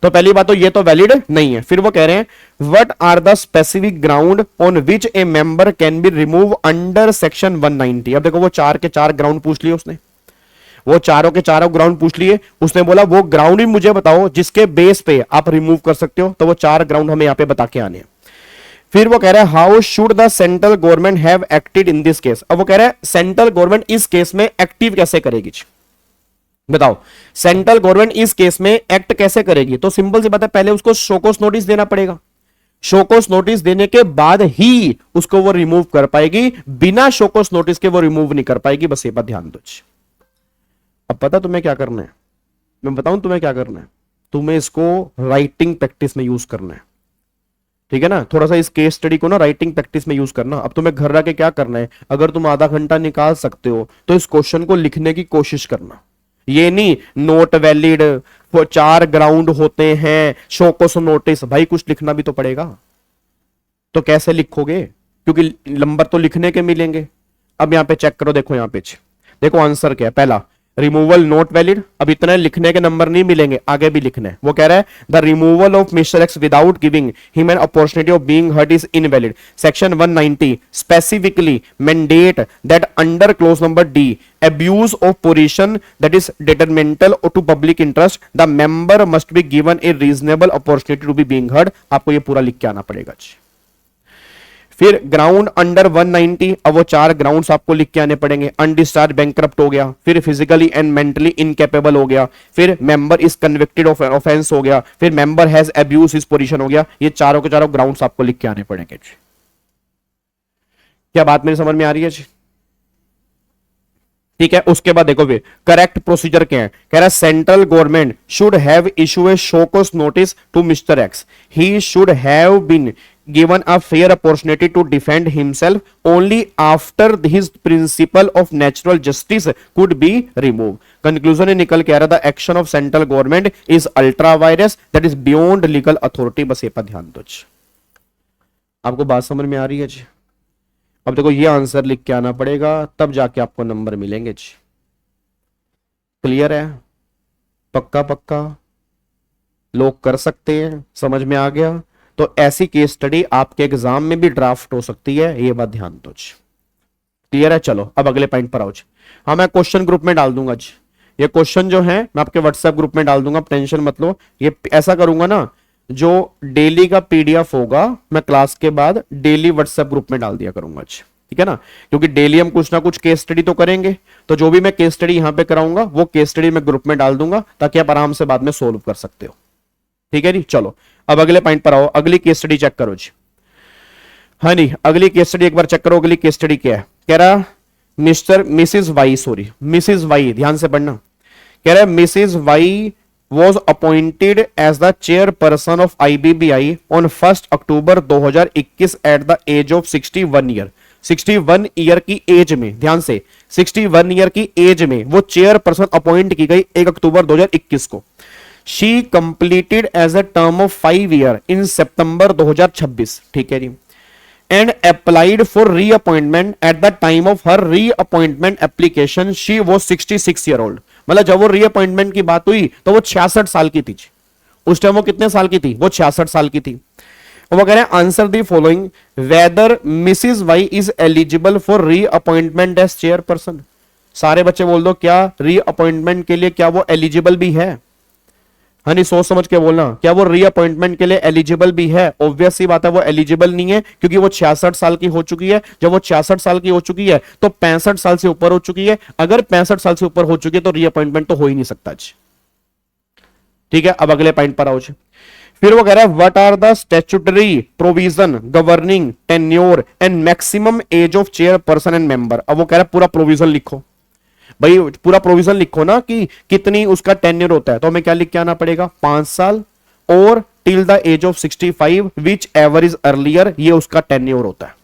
तो पहली बात तो ये तो वैलिड नहीं है। फिर वो कह रहे हैं what are the specific ground on which a member can be remove under section 190। अब देखो वो 4 के 4 ग्राउंड पूछ लिए उसने, वो चारों के चारों ग्राउंड पूछ लिए। उसने बोला वो ग्राउंड ही मुझे बताओ जिसके बेस पे आप रिमूव कर सकते हो। तो वो 4 ग्राउंड हमें यहां पे बता के आने हैं। फिर वो कह रहा है how should the central government have acted in this case. अब वो कह रहा है सेंट्रल गवर्नमेंट इस केस में एक्टिव कैसे करेगी? बताओ सेंट्रल गवर्नमेंट इस केस में एक्ट कैसे करेगी? तो सिंपल सी बात है, पहले उसको शोकोस नोटिस देना पड़ेगा। शोकोस नोटिस देने के बाद ही उसको वो रिमूव कर पाएगी, बिना शोकोस नोटिस के वो रिमूव नहीं कर पाएगी। बस ये बात ध्यान दो। अब पता तुम्हें क्या करना है? मैं बताऊं तुम्हें क्या करना है? तुम्हें इसको राइटिंग प्रैक्टिस में यूज करना है, ठीक है ना। थोड़ा सा इस केस स्टडी को ना राइटिंग प्रैक्टिस में यूज करना। अब तुम्हें घर आके क्या करना है, अगर तुम आधा घंटा निकाल सकते हो तो इस क्वेश्चन को लिखने की कोशिश करना। ये नहीं नोट वैलिड, वो 4 ग्राउंड होते हैं, शोकोस नोटिस, भाई कुछ लिखना भी तो पड़ेगा। तो कैसे लिखोगे? क्योंकि नंबर तो लिखने के मिलेंगे। अब यहां पे चेक करो, देखो यहां पे देखो आंसर क्या है। पहला रिमूवल नॉट वैलिड, अब इतने लिखने के नंबर नहीं मिलेंगे, आगे भी लिखना है। वो कह रहा है the removal of mister x without giving him an opportunity of being heard is invalid. Section 190 specifically mandate that under clause number D abuse of position that is detrimental to public interest the member must be given a reasonable opportunity to be being heard। आपको ये पूरा लिख के आना पड़ेगा। फिर ground under 190, अब वो 4 ग्राउंड्स आपको लिख के आने पड़ेंगे। अनडिस्चार्ज बैंकरप्ट हो गया, फिर फिजिकली एंड मेंटली इनकेपेबल हो गया, फिर member is convicted of offence हो गया, फिर member has abuse his position हो गया। ये चारों के चारों ग्राउंड्स आपको लिख के आने पड़ेंगे। क्या बात मेरी समझ में आ रही है जी? ठीक है। उसके बाद देखो फिर करेक्ट प्रोसीजर क्या है। कह रहा है central government should have issue a show cause notice to mister X. He should have been given a fair opportunity to defend himself only after his principle of natural justice could be removed। conclusion ये निकल के आ रहा था action of central government is ultra virus that is beyond legal authority। बस ये पर ध्यान दो। आपको बात समझ में आ रही है जी? अब देखो ये आंसर लिख के आना पड़ेगा, तब जाके आपको नंबर मिलेंगे जी। क्लियर है? पक्का पक्का लोग कर सकते हैं, समझ में आ गया? तो ऐसी केस स्टडी आपके एग्जाम में भी ड्राफ्ट हो सकती है, ये बात ध्यान दो। क्लियर है? चलो अब अगले पॉइंट पर आओ। हाँ मैं क्वेश्चन ग्रुप में डाल दूंगा जी, ये क्वेश्चन जो है मैं आपके व्हाट्सएप ग्रुप में डाल दूंगा, टेंशन मत लो। ये ऐसा करूंगा ना, जो डेली का पीडीएफ होगा मैं क्लास के बाद डेली व्हाट्सएप ग्रुप में डाल दिया करूंगा, ठीक है ना। क्योंकि डेली हम कुछ ना कुछ केस स्टडी तो करेंगे, तो जो भी मैं केस स्टडी यहां पे कराऊंगा वो केस स्टडी मैं ग्रुप में डाल दूंगा, ताकि आप आराम से बाद में सोल्व कर सकते हो। ठीक है जी। चलो अब अगले पॉइंट पर आओ, अगली केस स्टडी चेक करो जी। हाँ नहीं, अगली केस स्टडी एक बार चेक करो। अगली केस स्टडी क्या है? कह रहा मिसिस वाई, ध्यान से पढ़ना। कह रहा है Mrs Y was appointed as the chairperson of IBBI on 1 October 2021 at the age of 61 year. 61 year की एज में, ध्यान से 61 ईयर की एज में वो चेयरपर्सन अपॉइंट की गई 1 अक्टूबर 2021 को। She completed as a term of 5 year in सितंबर 2026, ठीक है जी। And applied for reappointment at the time of her reappointment application she was 66 year old। मतलब जब वो रीअपॉइंटमेंट की बात हुई तो वो 66 साल की थी। उस टाइम वो कितने साल की थी? वो 66 साल की थी। और वो कह रहे हैं answer the following whether Mrs Y is eligible for reappointment as chairperson. सारे बच्चे बोल दो, क्या रीअपॉइंटमेंट के लिए क्या वो एलिजिबल भी है? हाँ नहीं, सोच समझ के बोलना, क्या वो रीअपॉइंटमेंट के लिए एलिजिबल भी है? ऑब्वियस सी बात है वो एलिजिबल नहीं है, क्योंकि वो 66 साल की हो चुकी है। जब वो 66 साल की हो चुकी है तो 65 साल से ऊपर हो चुकी है। अगर 65 साल से ऊपर हो चुकी है तो रीअपॉइंटमेंट तो हो ही नहीं सकता जी। ठीक है, अब अगले पॉइंट पर आओ जी। फिर वो कह रहा है what are the statutory provision governing tenure and maximum age of chairperson and member. अब वो कह रहा है पूरा प्रोविजन लिखो भाई, पूरा प्रोविजन लिखो ना कि कितनी उसका टेन्योर होता है। तो हमें क्या लिख के आना पड़ेगा? 5 साल, और till the age of 65 whichever is earlier, ये उसका टेन्योर होता है।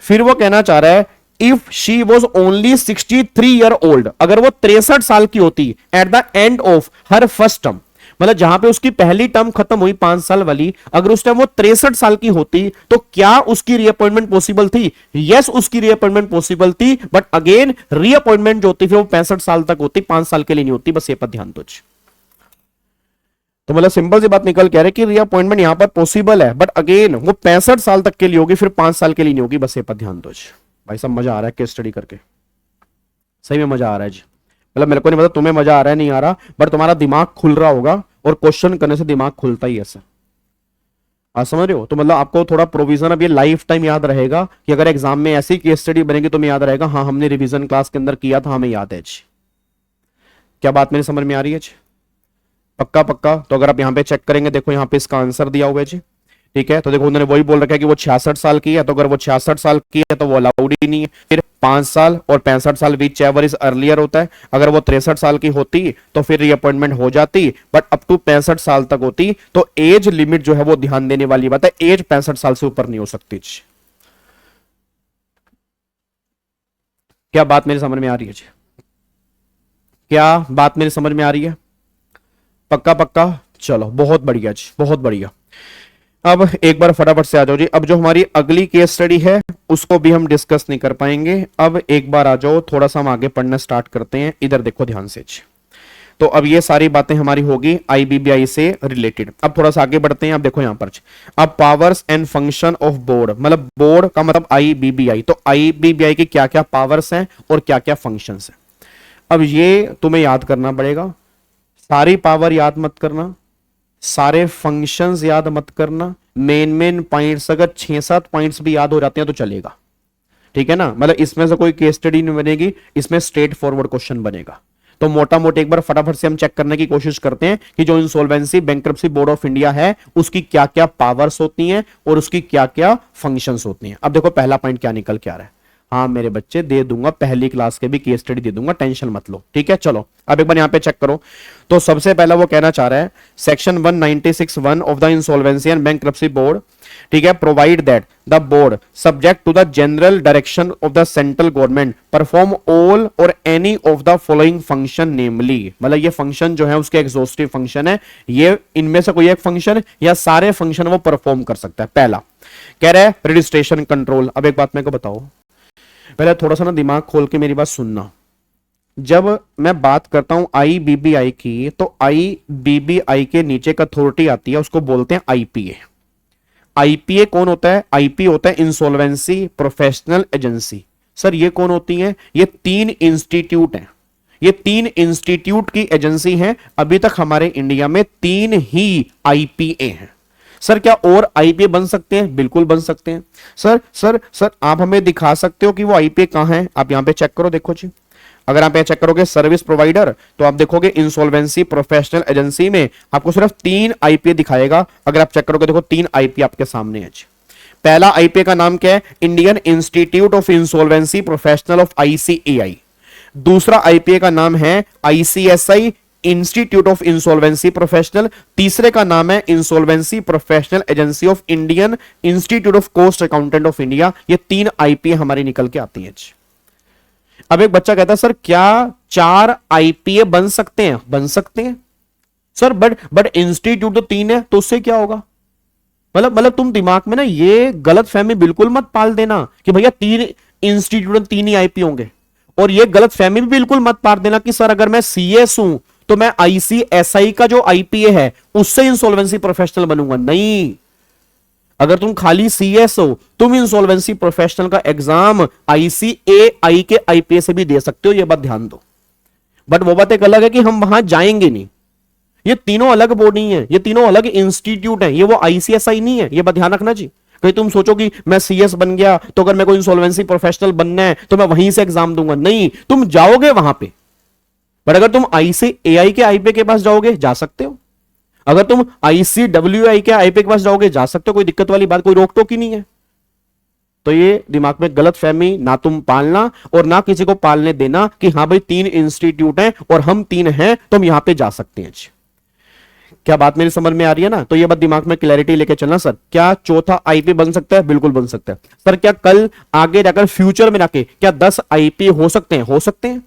फिर वो कहना चाह रहा है if she was only 63 year old, अगर वो 63 साल की होती at the end of her first term, मतलब जहां पे उसकी पहली टर्म खत्म हुई 5 साल वाली, अगर उस टाइम वो 63 साल की होती तो क्या उसकी रीअपॉइंटमेंट पॉसिबल थी? यस, उसकी रीअपॉइंटमेंट पॉसिबल थी, बट अगेन रीअपॉइंटमेंट जो होती फिर वो 65 साल तक होती, 5 साल के लिए नहीं होती, बस ये पर ध्यान दो। तो मतलब सिंपल सी बात निकल के आ रही है कि रीअपॉइंटमेंट यहां पर पॉसिबल है, बट अगेन वो 65 साल तक के लिए होगी, फिर 5 साल के लिए नहीं होगी, बस ये पर ध्यान दो। भाई सब मजा आ रहा है केस स्टडी करके, सही में मजा आ रहा है जी। मतलब मेरे को नहीं पता तुम्हें मजा आ रहा है नहीं आ रहा, बट तुम्हारा दिमाग खुल रहा होगा और क्वेश्चन करने से दिमाग खुलता ही है सर, आप समझ रहे हो? तो मतलब आपको थोड़ा प्रोविजन अब ये लाइफ टाइम याद रहेगा कि अगर एग्जाम में ऐसी केस स्टडी बनेगी तो मैं याद रहेगा, हाँ हमने रिवीजन क्लास के अंदर किया था, हमें याद है जी। क्या बात मेरी समझ में आ रही है जी? पक्का पक्का। तो अगर आप यहाँ पे चेक करेंगे, देखो यहाँ पे इसका आंसर दिया हुआ है जी, ठीक है। तो देखो उन्होंने वही बोल रखा है कि वो 66 साल की है, तो अगर वो 66 साल की है तो वो अलाउड ही नहीं है। फिर 5 साल और 65 साल विच एवर इज अर्लियर होता है, अगर वो 63 साल की होती तो फिर रीअपॉइंटमेंट हो जाती, बट अप टू 65 साल तक होती। तो एज लिमिट जो है वो ध्यान देने वाली बात है, एज 65 साल से ऊपर नहीं हो सकती। क्या बात मेरी समझ में आ रही है जी? क्या बात मेरी समझ में आ रही है? पक्का पक्का, चलो बहुत बढ़िया जी, बहुत बढ़िया। अब एक बार फटाफट से आ जाओ जी। अब जो हमारी अगली केस स्टडी है उसको भी हम डिस्कस नहीं कर पाएंगे। अब एक बार आ जाओ, थोड़ा सा हम आगे पढ़ना स्टार्ट करते हैं। इधर देखो ध्यान से जी। तो अब ये सारी बातें हमारी होगी आईबीबीआई से रिलेटेड। अब थोड़ा सा आगे बढ़ते हैं। अब देखो यहां पर अब powers and function of board, मतलब बोर्ड का मतलब आईबीबीआई। तो आईबीबीआई की क्या क्या पावर्स हैं और क्या क्या फंक्शंस हैं, अब ये तुम्हें याद करना पड़ेगा। सारी पावर याद मत करना, सारे फंक्शंस याद मत करना, मेन पॉइंट्स अगर 6-7 पॉइंट्स भी याद हो जाते हैं तो चलेगा, ठीक है ना। मतलब इसमें से कोई केस स्टडी नहीं बनेगी, इसमें स्ट्रेट फॉरवर्ड क्वेश्चन बनेगा। तो मोटा मोटा एक बार फटाफट से हम चेक करने की कोशिश करते हैं कि जो insolvency bankruptcy board of India है उसकी क्या क्या पावर्स होती हैं और उसकी क्या क्या फंक्शंस होती हैं। अब देखो पहला पॉइंट क्या निकल के आ रहा है। हाँ मेरे बच्चे दे दूंगा, पहली क्लास के भी केस स्टडी दे दूंगा, टेंशन मत लो, ठीक है। चलो अब एक बार यहां पे चेक करो। तो सबसे पहला वो कहना चाह रहा है section 196(1) of the insolvency and bankruptcy board, ठीक है, provide that the board subject to the general direction of the central government perform all or any of the following function, namely, मतलब ये फंक्शन जो है उसके एग्जॉस्टिव फंक्शन है, ये इनमें से कोई एक फंक्शन या सारे फंक्शन वो परफॉर्म कर सकता है। पहला कह रहा है रजिस्ट्रेशन कंट्रोल। अब एक बात मेरे को बताओ, पहले थोड़ा सा ना दिमाग खोल के मेरी बात सुनना। जब मैं बात करता हूं आईबीबीआई की, तो आईबीबीआई के नीचे एक अथॉरिटी आती है, उसको बोलते हैं आईपीए। आईपीए कौन होता है? आईपीए होता है इंसॉल्वेंसी प्रोफेशनल एजेंसी। सर ये कौन होती है? ये 3 इंस्टीट्यूट हैं, ये 3 इंस्टीट्यूट की एजेंसी है। अभी तक हमारे इंडिया में 3 ही आईपीए हैं। सर क्या और आईपीए बन सकते हैं? बिल्कुल बन सकते हैं। सर सर सर आप हमें दिखा सकते हो कि वो आईपीए कहां है? आप यहां पे चेक करो, देखो जी। अगर आप यहां चेक करोगे सर्विस प्रोवाइडर, तो आप देखोगे इंसॉल्वेंसी प्रोफेशनल एजेंसी में आपको सिर्फ 3 आईपीए दिखाएगा। अगर आप चेक करोगे देखो 3 आईपीए आपके सामने है। पहला आईपीए का नाम क्या है? Indian institute of insolvency professional of ICAI. दूसरा आईपीए का नाम है ICSI institute of insolvency professional. तीसरे का नाम है insolvency professional agency of Indian institute of cost accountant of India. ये 3 आईपीए हमारी निकल के आती हैं। अब एक बच्चा कहता है सर क्या 4 आईपीए बन सकते हैं? बन सकते हैं सर, बट इंस्टीट्यूट तो 3 है, तो उससे क्या होगा? मतलब तुम दिमाग में ना ये गलत फहमी बिल्कुल मत पाल देना कि भैया 3 इंस्टीट्यूट 3 ही आईपी होंगे, और ये गलत फहमी भी बिल्कुल मत पाल देना कि सर अगर मैं सीएस हूं तो मैं आईसीएसआई का जो आईपीए है उससे इंसॉल्वेंसी प्रोफेशनल बनूंगा। नहीं, अगर तुम खाली सीएस हो, तुम इंसॉल्वेंसी प्रोफेशनल का एग्जाम आईसीएआई के आईपीए से भी दे सकते हो, ये बात ध्यान दो। बट वो बात एक अलग है कि हम वहां जाएंगे नहीं। ये तीनों अलग बॉडी हैं, ये तीनों अलग इंस्टीट्यूट हैं, ये वो आईसीएसआई नहीं है, ये बात ध्यान रखना जी। कहीं तुम सोचो कि मैं सीएस बन गया तो अगर मेरे को इंसॉल्वेंसी प्रोफेशनल बनना है तो मैं वहीं से एग्जाम दूंगा। नहीं, तुम जाओगे वहां पे, बट अगर तुम आईसीएआई के आईपीए के पास जाओगे जा सकते हो, अगर तुम आईसीडब्ल्यूआई के आईपीए के पास जाओगे जा सकते हो, कोई दिक्कत वाली बात, कोई रोक टोक ही नहीं है। तो ये दिमाग में गलत फहमी ना तुम पालना और ना किसी को पालने देना कि हां भाई 3 इंस्टीट्यूट हैं और हम 3 हैं तो हम यहां पे जा सकते हैं। क्या बात मेरी समझ में आ रही है ना? तो ये बात दिमाग में क्लैरिटी लेके चलना सर। क्या चौथा आईपी बन सकता है? बिल्कुल बन सकता है सर। क्या कल आगे जाकर फ्यूचर में जाके क्या 10 आईपी हो सकते हैं? हो सकते हैं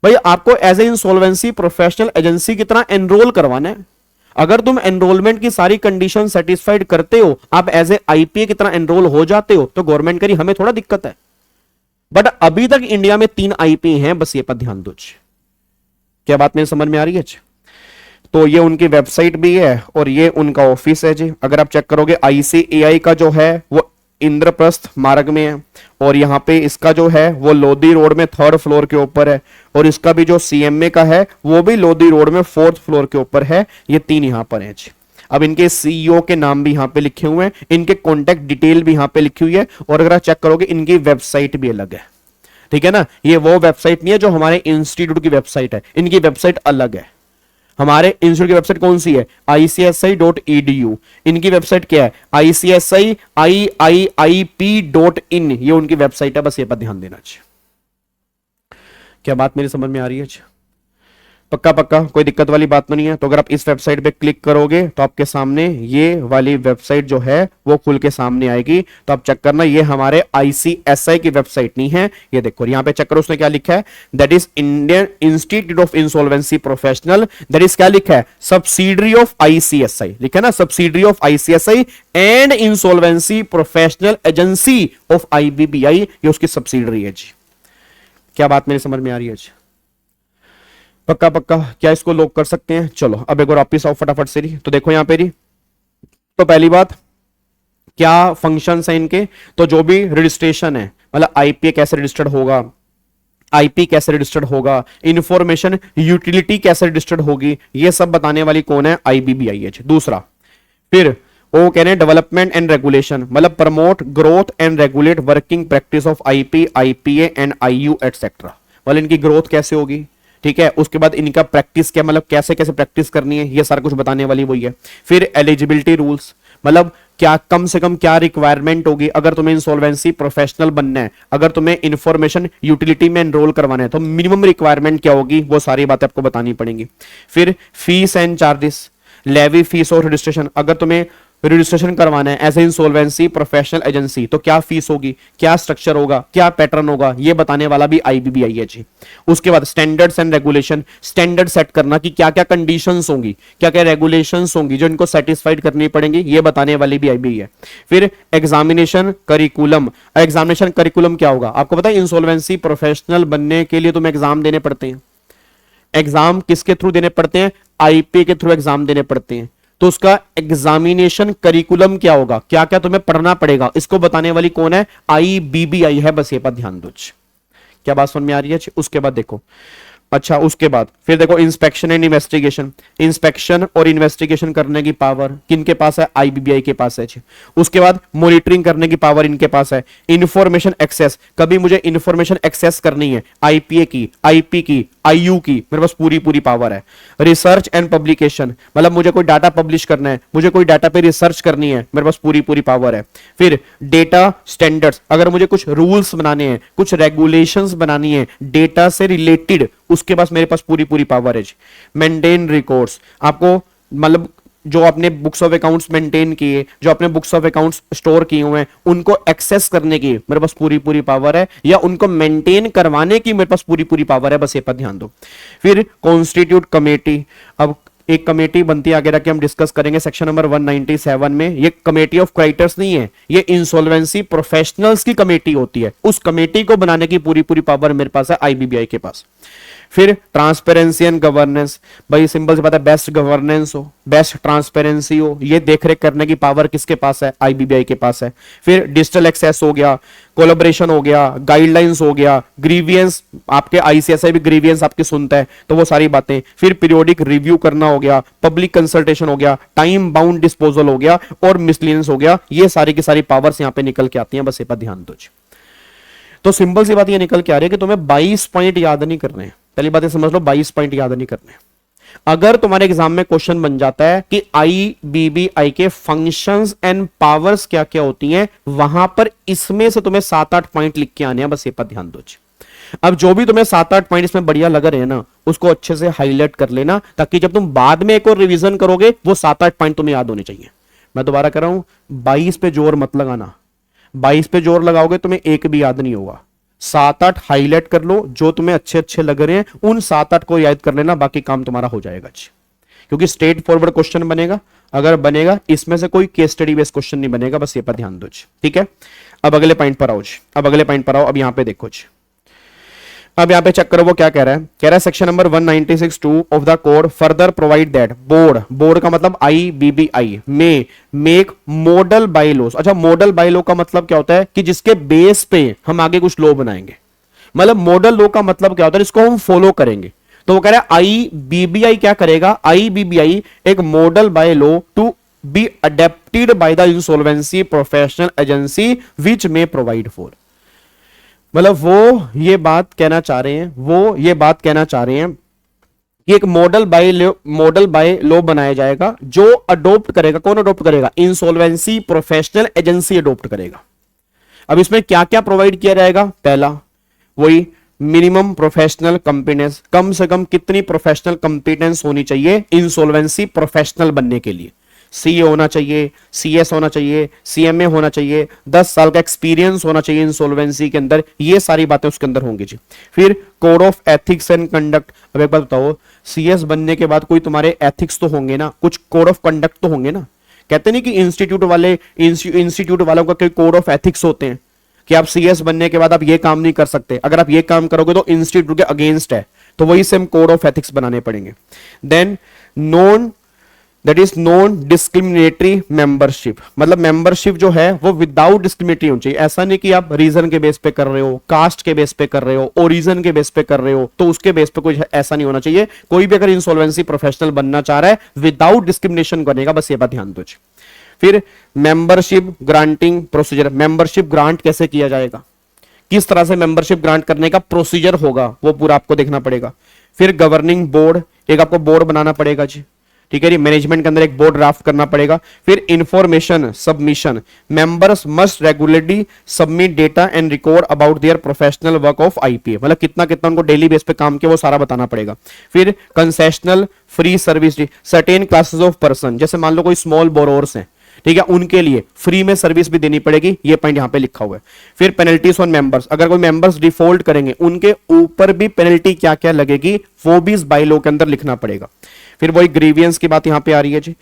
भाई। आपको as a insolvency professional agency की तरह एनरोल करवाना है। अगर तुम एनरोलमेंट की सारी कंडीशन सेटिस्फाइड करते हो, आप एज ए आईपीए की तरह एनरोल हो जाते हो, तो गवर्नमेंट करी हमें थोड़ा दिक्कत है। बट अभी तक इंडिया में 3 आईपी हैं, बस ये पर ध्यान दो। क्या बात मेरी समझ में आ रही है? तो ये उनकी वेबसाइट भी है और ये उनका ऑफिस है जी। अगर आप चेक करोगे आईसीएआई का जो है वो इंद्रप्रस्थ मार्ग में है, और यहां पे इसका जो है वो लोधी रोड में 3rd फ्लोर के ऊपर है, और इसका भी जो सीएमए का है वो भी लोधी रोड में 4th फ्लोर के ऊपर है। ये 3 यहां पर है जी। अब इनके सीईओ के नाम भी यहां पे लिखे हुए हैं, इनके कॉन्टेक्ट डिटेल भी यहां पे लिखी हुई है, और अगर आप चेक करोगे इनकी वेबसाइट भी अलग है। ठीक है ना? ये वो वेबसाइट नहीं है जो हमारे इंस्टीट्यूट की वेबसाइट है, इनकी वेबसाइट अलग है। हमारे इंस्टीट्यूट की वेबसाइट कौन सी है? ICSI.edu। इनकी वेबसाइट क्या है? ICSI.IIIP.in। ये उनकी वेबसाइट है, बस ये पर ध्यान देना चाहिए। क्या बात मेरी समझ में आ रही है? पक्का पक्का, कोई दिक्कत वाली बात तो नहीं है। तो अगर आप इस वेबसाइट पे क्लिक करोगे तो आपके सामने ये वाली वेबसाइट जो है वो खुल के सामने आएगी। तो आप चेक करना, ये हमारे ICSI की वेबसाइट नहीं है। ये देखो यहां पे चेक करो, उसने क्या लिखा है? That is Indian institute of insolvency professional. That is क्या लिखा है? सब्सिडरी ऑफ ICSI लिखा है ना, subsidiary of ICSI and insolvency professional agency of IBBI। ये उसकी सब्सिडरी है जी। क्या बात मेरी समझ में आ रही है? पक्का पक्का, क्या इसको लॉक कर सकते हैं? चलो अब एक बार वापिस आओ फटाफट से। तो देखो यहां पे तो पहली बात, क्या फंक्शंस हैं इनके? तो जो भी रजिस्ट्रेशन है, मतलब आईपीए कैसे रजिस्टर्ड होगा, आईपी कैसे रजिस्टर्ड होगा, इंफॉर्मेशन यूटिलिटी कैसे रजिस्टर्ड होगी, ये सब बताने वाली कौन है? IBBI। दूसरा फिर वो कह रहे हैं डेवलपमेंट एंड रेगुलेशन, मतलब promote growth and regulate working practice of IP, IPA and IU etcetera. मतलब इनकी ग्रोथ कैसे होगी, ठीक है। उसके बाद इनका प्रैक्टिस क्या, मतलब कैसे कैसे प्रैक्टिस करनी है, ये सारा कुछ बताने वाली वही है। फिर एलिजिबिलिटी रूल्स, मतलब क्या कम से कम क्या रिक्वायरमेंट होगी अगर तुम्हें इंसॉल्वेंसी प्रोफेशनल बनना है, अगर तुम्हें इंफॉर्मेशन यूटिलिटी में एनरोल करवाना है तो मिनिमम रिक्वायरमेंट क्या होगी, वो सारी बातें आपको बतानी पड़ेंगी। फिर fees and charges, levy fees और रजिस्ट्रेशन, अगर तुम्हें रजिस्ट्रेशन करवाना है as a insolvency professional agency तो क्या फीस होगी, क्या स्ट्रक्चर होगा, क्या पैटर्न होगा, ये बताने वाला भी IBBI है जी। उसके बाद standards and regulation, standard set करना कि क्या क्या कंडीशंस होंगी, क्या क्या रेगुलेशंस होंगी जो इनको सेटिस्फाइड करनी पड़ेंगी, ये बताने वाली भी IBBI है। फिर एग्जामिनेशन करिकुलम, एग्जामिनेशन करिकुलम क्या होगा आपको पता है? इंसॉल्वेंसी प्रोफेशनल बनने के लिए तुम्हें एग्जाम देने पड़ते हैं। एग्जाम किसके थ्रू देने पड़ते हैं? IPA के थ्रू एग्जाम देने पड़ते हैं। तो उसका एग्जामिनेशन करिकुलम क्या होगा, क्या क्या तुम्हें पढ़ना पड़ेगा, इसको बताने वाली कौन है? IBBI है, बस ये पर ध्यान दो। क्या बात समझ में आ रही है? उसके बाद देखो, अच्छा उसके बाद फिर देखो इंस्पेक्शन एंड इन्वेस्टिगेशन, इंस्पेक्शन और इन्वेस्टिगेशन करने की पावर किनके पास है? IBBI के पास है। उसके बाद मॉनिटरिंग करने की पावर इनके पास है। इंफॉर्मेशन एक्सेस, कभी मुझे इंफॉर्मेशन एक्सेस करनी है IPA की, IP की, IU की, मेरे पास पूरी पूरी पावर है। रिसर्च एंड पब्लिकेशन, मतलब मुझे कोई डाटा पब्लिश करना है, मुझे कोई डाटा पे रिसर्च करनी है, मेरे पास पूरी पूरी पावर है। फिर डेटा स्टैंडर्ड्स, अगर मुझे कुछ रूल्स बनाने हैं, कुछ रेगुलेशंस बनानी है डेटा से रिलेटेड, उसके पास मेरे पास पूरी पूरी पावर है। मेंटेन रिकॉर्ड्स, आपको मतलब जो आपने बुक्स ऑफ अकाउंट्स मेंटेन किए, जो आपने बुक्स ऑफ अकाउंट्स स्टोर किए हुए हैं, उनको एक्सेस करने की मेरे पास पूरी पूरी पावर है, या उनको मेंटेन करवाने की मेरे पास पूरी पूरी पावर है, बस ये पर ध्यान दो। फिर कॉन्स्टिट्यूट कमेटी, अब एक कमेटी बनती है, आगे जाके हम डिस्कस करेंगे सेक्शन नंबर 197 में। ये कमेटी ऑफ क्राइटर्स नहीं है, ये इंसॉल्वेंसी प्रोफेशनल्स की कमेटी होती है। उस कमेटी को बनाने की पूरी पूरी पावर मेरे पास है IBBI के पास। फिर ट्रांसपेरेंसी एंड गवर्नेंस, भाई सिंपल से बात है, बेस्ट गवर्नेंस हो, बेस्ट ट्रांसपेरेंसी हो, ये देखरेख करने की पावर किसके पास है? IBBI के पास है। फिर डिजिटल एक्सेस हो गया, कोलैबोरेशन हो गया, गाइडलाइंस हो गया, ग्रीवियंस, आपके ICSI भी ग्रीवियंस आपकी सुनता है, तो वो सारी बातें। फिर पीरियोडिक रिव्यू करना हो गया, पब्लिक कंसल्टेशन हो गया, टाइम बाउंड डिस्पोजल हो गया, और मिसलिनियस हो गया। ये सारी की सारी पावर्स यहां पे निकल के आती हैं, बस ये पर ध्यान दो। तो सिंपल सी बात ये निकल के आ रही है कि तुम्हें 22 पॉइंट याद नहीं करने। पहली बात समझ लो, 22 पॉइंट याद नहीं करने। अगर तुम्हारे एग्जाम में क्वेश्चन बन जाता है कि IBBI के फंक्शंस एंड पावर्स क्या क्या होती हैं, वहां पर इसमें से तुम्हें 7-8 पॉइंट लिख के आने हैं, बस ये पर ध्यान दो। अब जो भी तुम्हें 7-8 पॉइंट इसमें बढ़िया लग रहे हैं ना, उसको अच्छे से हाईलाइट कर लेना, ताकि जब तुम बाद में एक और रिवीजन करोगे वो 7-8 पॉइंट तुम्हें याद होने चाहिए। मैं दोबारा कर रहा हूं, 22 पे जोर मत लगाना, 22 पे जोर लगाओगे तुम्हें एक भी याद नहीं होगा। 7-8 हाईलाइट कर लो, जो तुम्हें अच्छे अच्छे लग रहे हैं उन 7-8 को याद कर लेना, बाकी काम तुम्हारा हो जाएगा। क्योंकि स्ट्रेट फॉरवर्ड क्वेश्चन बनेगा, अगर बनेगा इसमें से कोई केस स्टडी बेस्ड क्वेश्चन नहीं बनेगा, बस ये पर ध्यान दो। ठीक है, अब अगले पॉइंट पर आओ जी, अब अगले पॉइंट पर आओ। अब यहां पे देखो जी, अब यहां पे चेक करो वो क्या कह रहा है। कह रहा है section number 196(2) of the code further provide that board का मतलब IBBI में मेक मॉडल बाय लॉज। अच्छा, मॉडल बाय लॉ का मतलब क्या होता है कि जिसके बेस पे हम आगे कुछ लॉ बनाएंगे। मतलब मॉडल लॉ का मतलब क्या होता है, इसको हम फॉलो करेंगे। तो वो कह रहा है IBBI क्या करेगा, IBBI एक model by law to be adapted by the insolvency professional agency which may provide for. मतलब वो ये बात कहना चाह रहे हैं, कि एक मॉडल बाय लॉ बनाया जाएगा जो अडॉप्ट करेगा। कौन अडॉप्ट करेगा? इंसॉल्वेंसी प्रोफेशनल एजेंसी अडॉप्ट करेगा। अब इसमें क्या क्या प्रोवाइड किया जाएगा? पहला वही मिनिमम प्रोफेशनल कंपिटेंस, कम से कम कितनी प्रोफेशनल कंपिटेंस होनी चाहिए इंसॉल्वेंसी प्रोफेशनल बनने के लिए। सीए होना चाहिए, सीएस होना चाहिए, सीएमए होना चाहिए, 10 साल का एक्सपीरियंस होना चाहिए इंसॉल्वेंसी के अंदर, ये सारी बातें उसके अंदर होंगी जी। फिर code of ethics and conduct. अब एक बात बताओ, सीएस बनने के बाद कोई तुम्हारे एथिक्स तो होंगे ना, कुछ कोड ऑफ कंडक्ट तो होंगे ना। कहते नहीं कि इंस्टीट्यूट वालों का कोई कोड ऑफ एथिक्स होते हैं कि आप सीएस बनने के बाद आप ये काम नहीं कर सकते, अगर आप ये काम करोगे तो इंस्टीट्यूट के अगेंस्ट है, तो वही सेम कोड ऑफ एथिक्स बनाने पड़ेंगे। देन नॉन डिस्क्रिमिनेटरी मेंबरशिप, मतलब मेंबरशिप जो है वो विदाउट डिस्क्रिमिनेटरी होनी चाहिए। ऐसा नहीं कि आप रीजन के बेस पे कर रहे हो, कास्ट के बेस पे कर रहे हो, ओरिजिन के बेस पे कर रहे हो, तो उसके बेस पे कोई ऐसा नहीं होना चाहिए। कोई भी अगर इंसॉल्वेंसी प्रोफेशनल बनना चाह रहा है विदाउट डिस्क्रिमिनेशन बनेगा, बस ये बात ध्यान दो। फिर membership granting procedure, membership grant कैसे किया जाएगा, किस तरह से मेंबरशिप ग्रांट करने का प्रोसीजर होगा, वो पूरा आपको देखना पड़ेगा। फिर गवर्निंग बोर्ड, एक आपको बोर्ड बनाना पड़ेगा जी, ठीक है जी, मैनेजमेंट के अंदर एक बोर्ड ड्राफ्ट करना पड़ेगा। फिर information submission, members must regularly submit data and record about their professional work of IPA, मतलब कितना कितना उनको डेली बेस पे काम किया वो सारा बताना पड़ेगा। फिर concessional free service, certain classes of person, जैसे मान लो कोई स्मॉल बोरोवर्स हैं, ठीक है, उनके लिए फ्री में सर्विस भी देनी पड़ेगी, ये पॉइंट यहां पे लिखा हुआ है। फिर पेनल्टीज ऑन मेंबर्स, अगर कोई मेंबर्स डिफॉल्ट करेंगे उनके ऊपर भी पेनल्टी क्या क्या लगेगी वो भी इस बाय लॉ के अंदर लिखना पड़ेगा। फिर वही ग्रीवियंस की बात यहां पे आ रही है जी।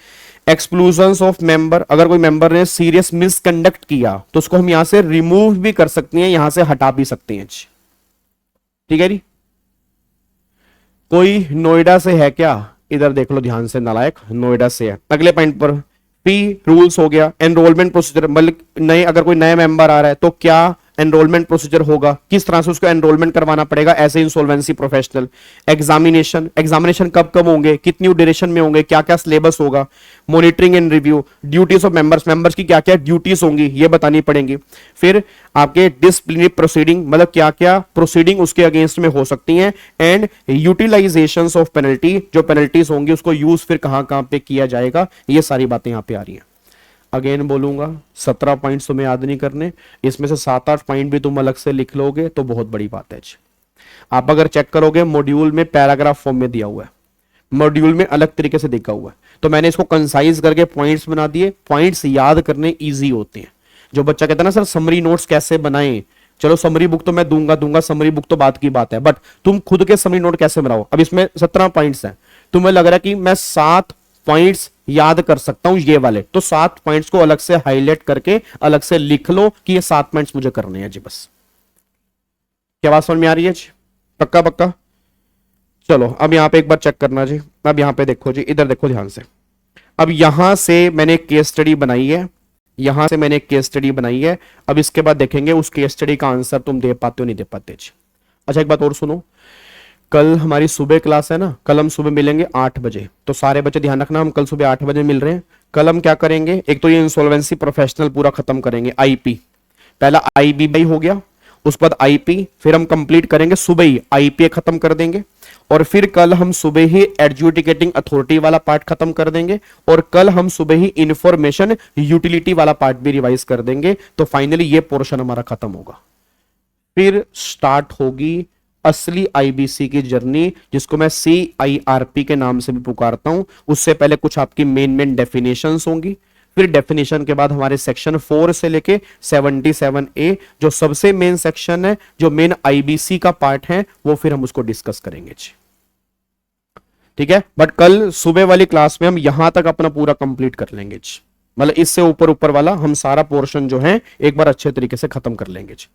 एक्सक्लूजन्स ऑफ मेंबर, अगर कोई मेंबर ने सीरियस मिसकंडक्ट किया तो उसको हम यहां से रिमूव भी कर सकते हैं, यहां से हटा भी सकते हैं जी, ठीक है जी। कोई नोएडा से है क्या? इधर देख लो ध्यान से नालायक, नोएडा से है। अगले पॉइंट पर पी रूल्स हो गया। एनरोलमेंट प्रोसीजर, मतलब नए अगर कोई नया मेंबर आ रहा है तो क्या एनरोलमेंट प्रोसीजर होगा, किस तरह से उसको एनरोलमेंट करवाना पड़ेगा as a insolvency professional. Examination कब कब होंगे, कितनी ड्यूरेशन में होंगे, क्या क्या सिलेबस होगा। Monitoring and review, duties of members की क्या क्या ड्यूटीज होंगी ये बतानी पड़ेंगी। फिर आपके डिसिप्लिनरी प्रोसीडिंग, मतलब क्या क्या प्रोसीडिंग उसके अगेंस्ट में हो सकती हैं। एंड यूटिलाइजेशन ऑफ पेनल्टी, जो पेनल्टीज होंगी उसको यूज फिर कहां कहां पे किया जाएगा, ये सारी बातें यहां पे आ रही हैं। अगेन बोलूंगा 17 पॉइंट्स तुम्हें याद नहीं करने, इसमें से 7-8 पॉइंट भी तुम अलग से लिख लोगे तो बहुत बड़ी बात है। आप अगर चेक करोगे मॉड्यूल में पैराग्राफ फॉर्म में दिया हुआ है, मॉड्यूल में अलग तरीके से दिखा हुआ है, तो मैंने इसको कंसाइज करके पॉइंट्स बना दिए। पॉइंट्स याद करने इजी होते हैं। जो बच्चा कहता है ना सर समरी नोट्स कैसे बनाएं, चलो समरी बुक तो मैं दूंगा, समरी बुक तो बात की बात है, बट तुम खुद के समरी नोट कैसे बनाओ। अब इसमें 17 पॉइंट्स हैं, तुम्हें लग रहा है कि मैं 7 पॉइंट्स याद कर सकता हूं ये वाले, तो 7 पॉइंट्स को अलग से हाईलाइट करके अलग से लिख लो कि ये 7 पॉइंट्स मुझे करने हैं जी। बस क्या बात समझ में आ रही है जी? पक्का पक्का। चलो अब यहां पे एक बार चेक करना जी। अब यहां पे देखो जी, इधर देखो ध्यान से। अब यहां से मैंने केस स्टडी बनाई है, यहां से मैंने केस स्टडी बनाई है। अब इसके बाद देखेंगे उस केस स्टडी का आंसर तुम दे पाते हो नहीं दे पाते जी। अच्छा एक बात और सुनो, कल हमारी सुबह क्लास है ना, कल हम सुबह मिलेंगे 8 बजे, तो सारे बच्चे ध्यान रखना हम कल सुबह 8 बजे मिल रहे हैं। कल हम क्या करेंगे, एक तो ये इंसॉल्वेंसी प्रोफेशनल पूरा खत्म करेंगे, आईपी पहला आईबीबी हो गया, उसके बाद आईपी, फिर हम कंप्लीट करेंगे सुबह ही आईपीए खत्म कर देंगे, और फिर कल हम सुबह ही एडजुडिकेटिंग अथॉरिटी वाला पार्ट खत्म कर देंगे, और कल हम सुबह ही इंफॉर्मेशन यूटिलिटी वाला पार्ट भी रिवाइज कर देंगे। तो फाइनली ये पोर्शन हमारा खत्म होगा। फिर स्टार्ट होगी असली आईबीसी की जर्नी, जिसको मैं CIRP के नाम से भी पुकारता हूं। उससे पहले कुछ आपकी मेन डेफिनेशंस होंगी, फिर डेफिनेशन के बाद हमारे सेक्शन 4 से लेके 77A जो सबसे मेन सेक्शन है, जो मेन आईबीसी का पार्ट है, वो फिर हम उसको डिस्कस करेंगे जी। ठीक है, बट कल सुबह वाली क्लास में हम यहां तक अपना पूरा कंप्लीट कर लेंगे जी। मतलब इससे ऊपर ऊपर वाला हम सारा पोर्शन जो है एक बार अच्छे तरीके से खत्म कर लेंगे जी।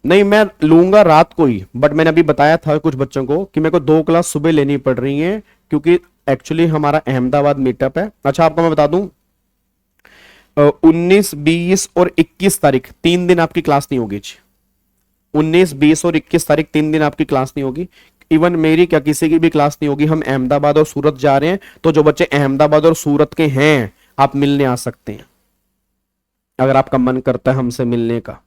नहीं, मैं लूंगा रात को ही, बट मैंने अभी बताया था कुछ बच्चों को कि मेरे को 2 क्लास सुबह लेनी पड़ रही है, क्योंकि एक्चुअली हमारा अहमदाबाद मीटअप है। अच्छा, आपको मैं बता दूं, 19, 20 और 21 तारीख 3 दिन आपकी क्लास नहीं होगी जी। 19, 20 और 21 तारीख 3 दिन आपकी क्लास नहीं होगी। इवन मेरी क्या किसी की भी क्लास नहीं होगी। हम अहमदाबाद और सूरत जा रहे हैं, तो जो बच्चे अहमदाबाद और सूरत के हैं, आप मिलने आ सकते हैं। अगर आपका मन करता है हमसे मिलने का,